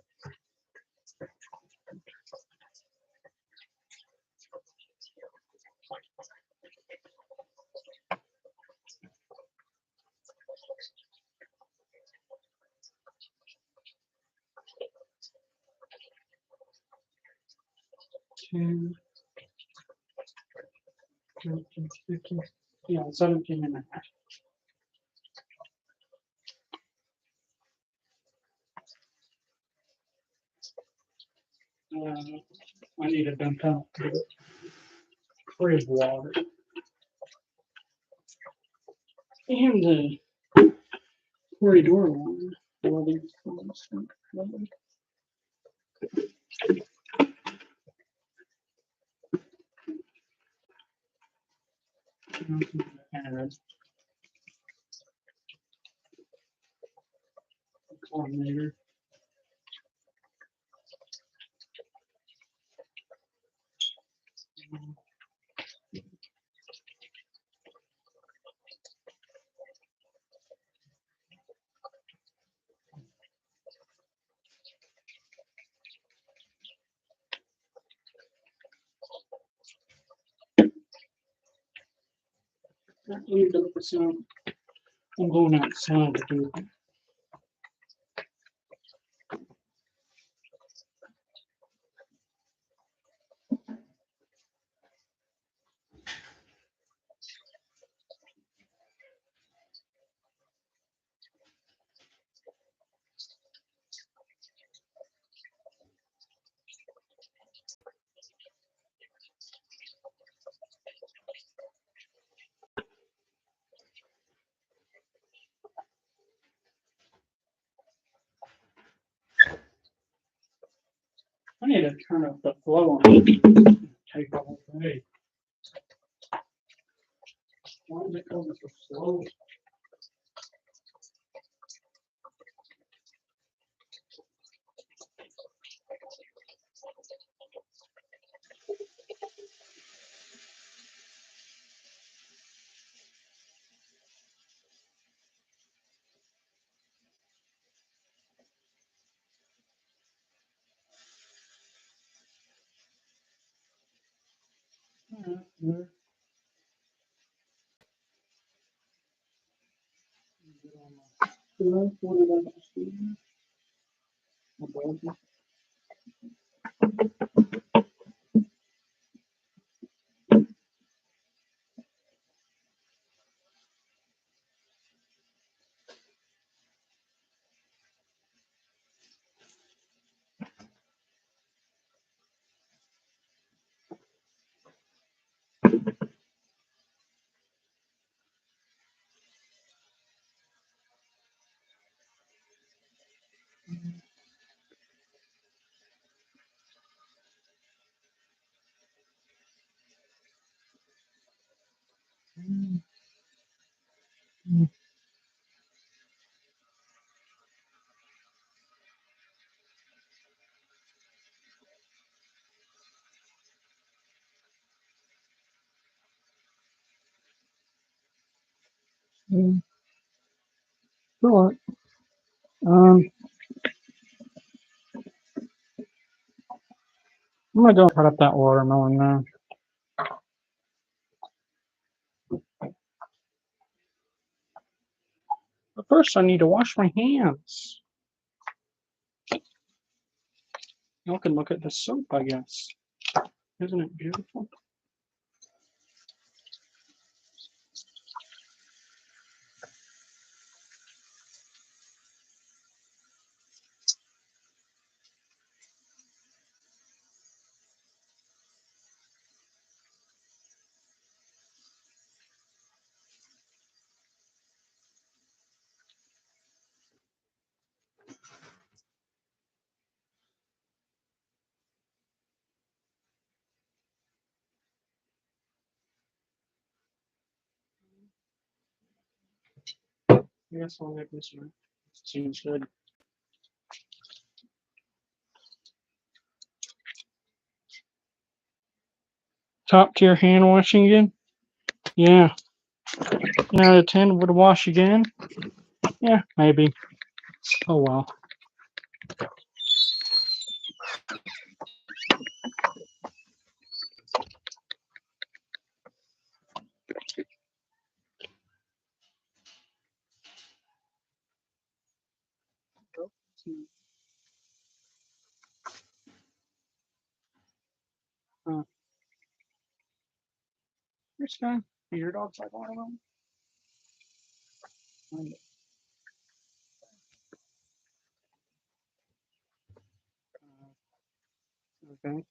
Two, 13, 15, yeah, 17.5. I need to dump out the crib water. And the corridor water. Coordinator. Let me go for some. I'm going outside to do it. I need to turn up the flow on it. Take the whole day. Why is it going so slow? What did I just do? Above it. Mm, mm, mm. Sure. I'm gonna go cut up that watermelon now. But first, I need to wash my hands. Y'all can look at the soap, I guess. Isn't it beautiful? Yes, I'll get this one. Seems good. Top tier hand washing again? Yeah. 9 out of 10 would wash again? Yeah, maybe. Oh well. Uh, this guy? Your dog's like one of them? Okay.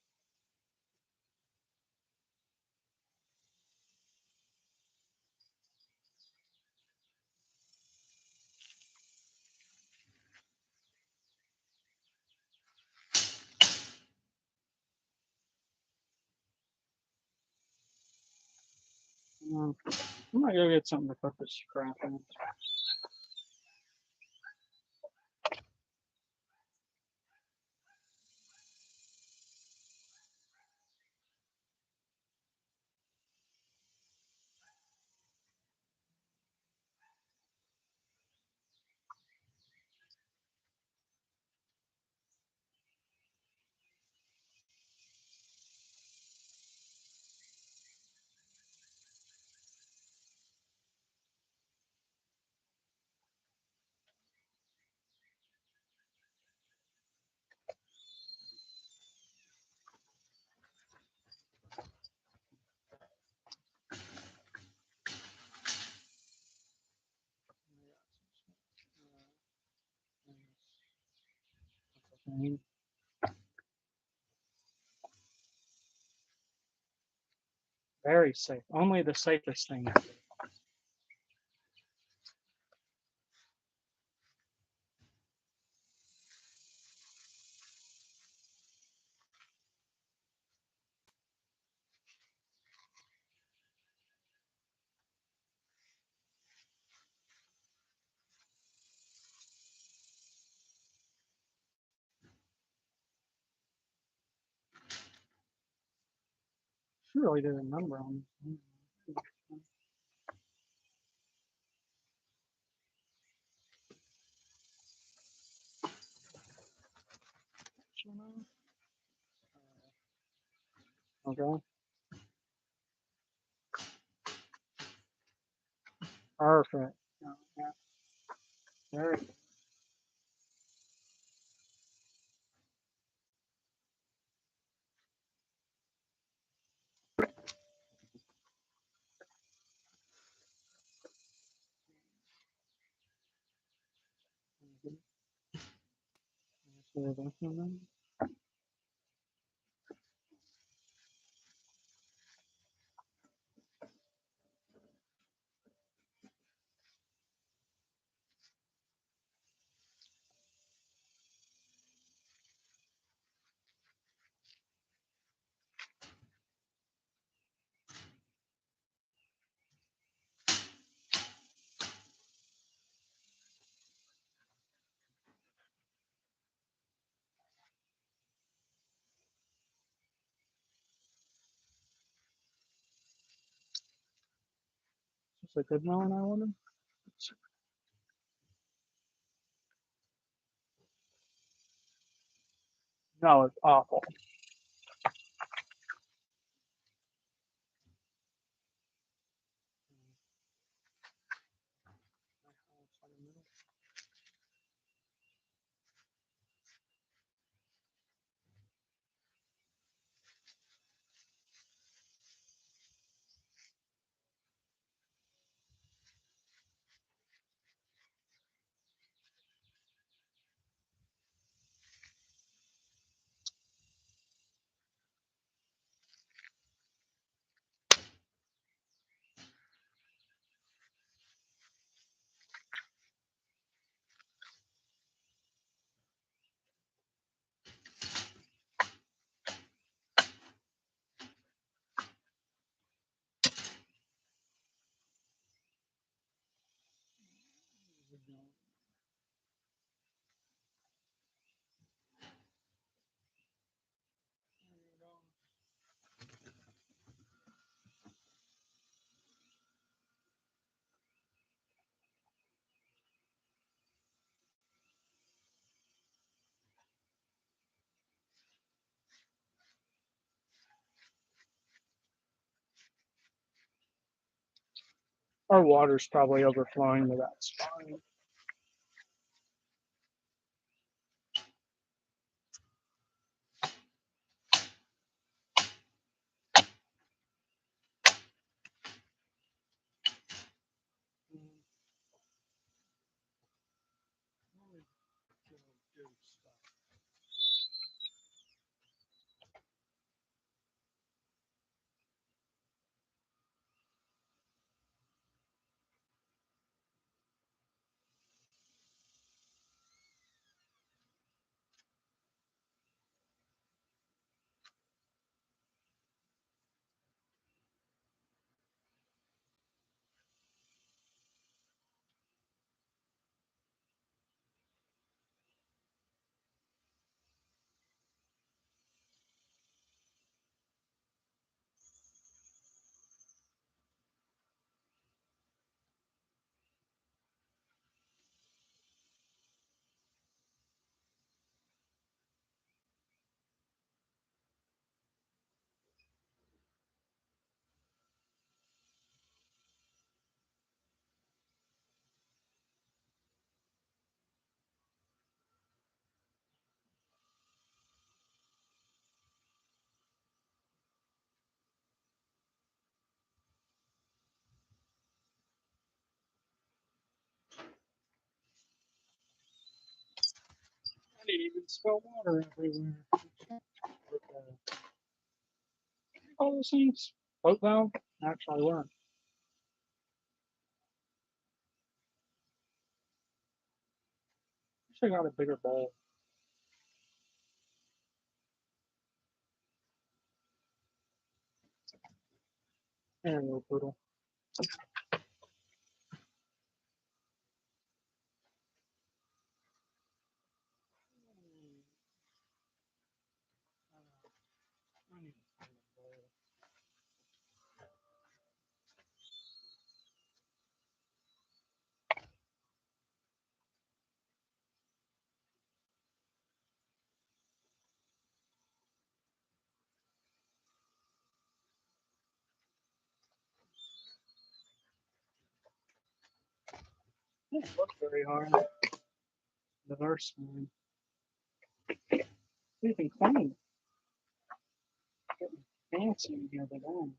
I might go get something to put this crap in. Very safe. Only the safest thing. She really did a number on me. Okay. Perfect. Yeah. There. Is this a good melon, I wonder? No, it's awful. Our water's probably overflowing to that spot. I didn't even spill water everywhere. All those things. Float valve? Actually weren't. Wish I got a bigger bowl. There you go, poodle. I need a bigger bowl. It doesn't look very hard. The verse one. Even clean. Getting fancy in here today.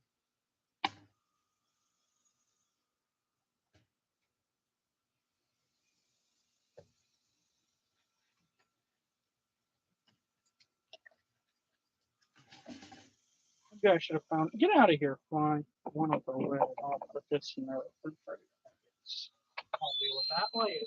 Maybe I should have found. Get out of here, fly. I want to go red. I'll put this in there. I'll deal with that later.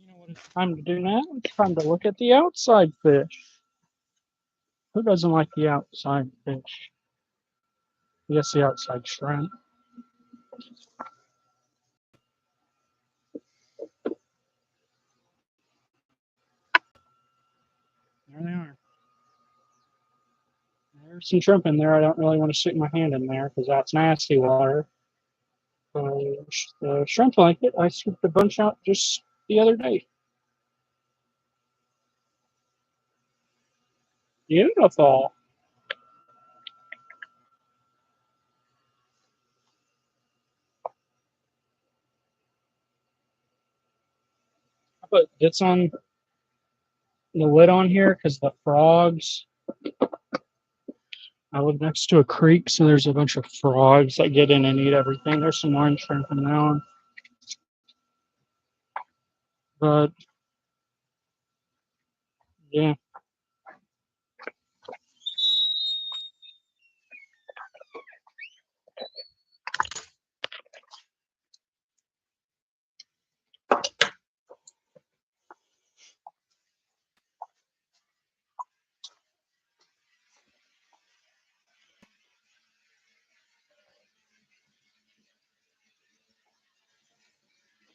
You know what it's time to do now? It's time to look at the outside fish. Who doesn't like the outside fish? I guess the outside shrimp. There they are. There's some shrimp in there. I don't really want to stick my hand in there because that's nasty water. The shrimp like it. I scooped a bunch out just the other day. Beautiful. I put this on the lid on here because the frogs. I live next to a creek, so there's a bunch of frogs that get in and eat everything. There's some orange shrimp in that one. But yeah.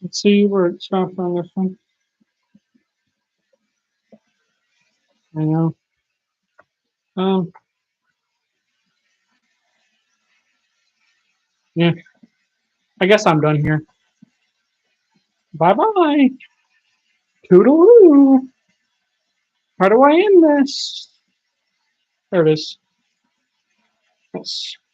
Let's see where it's from this one. I know. Um, yeah. I guess I'm done here. Bye bye. Toodaloo. How do I end this? There it is. Yes.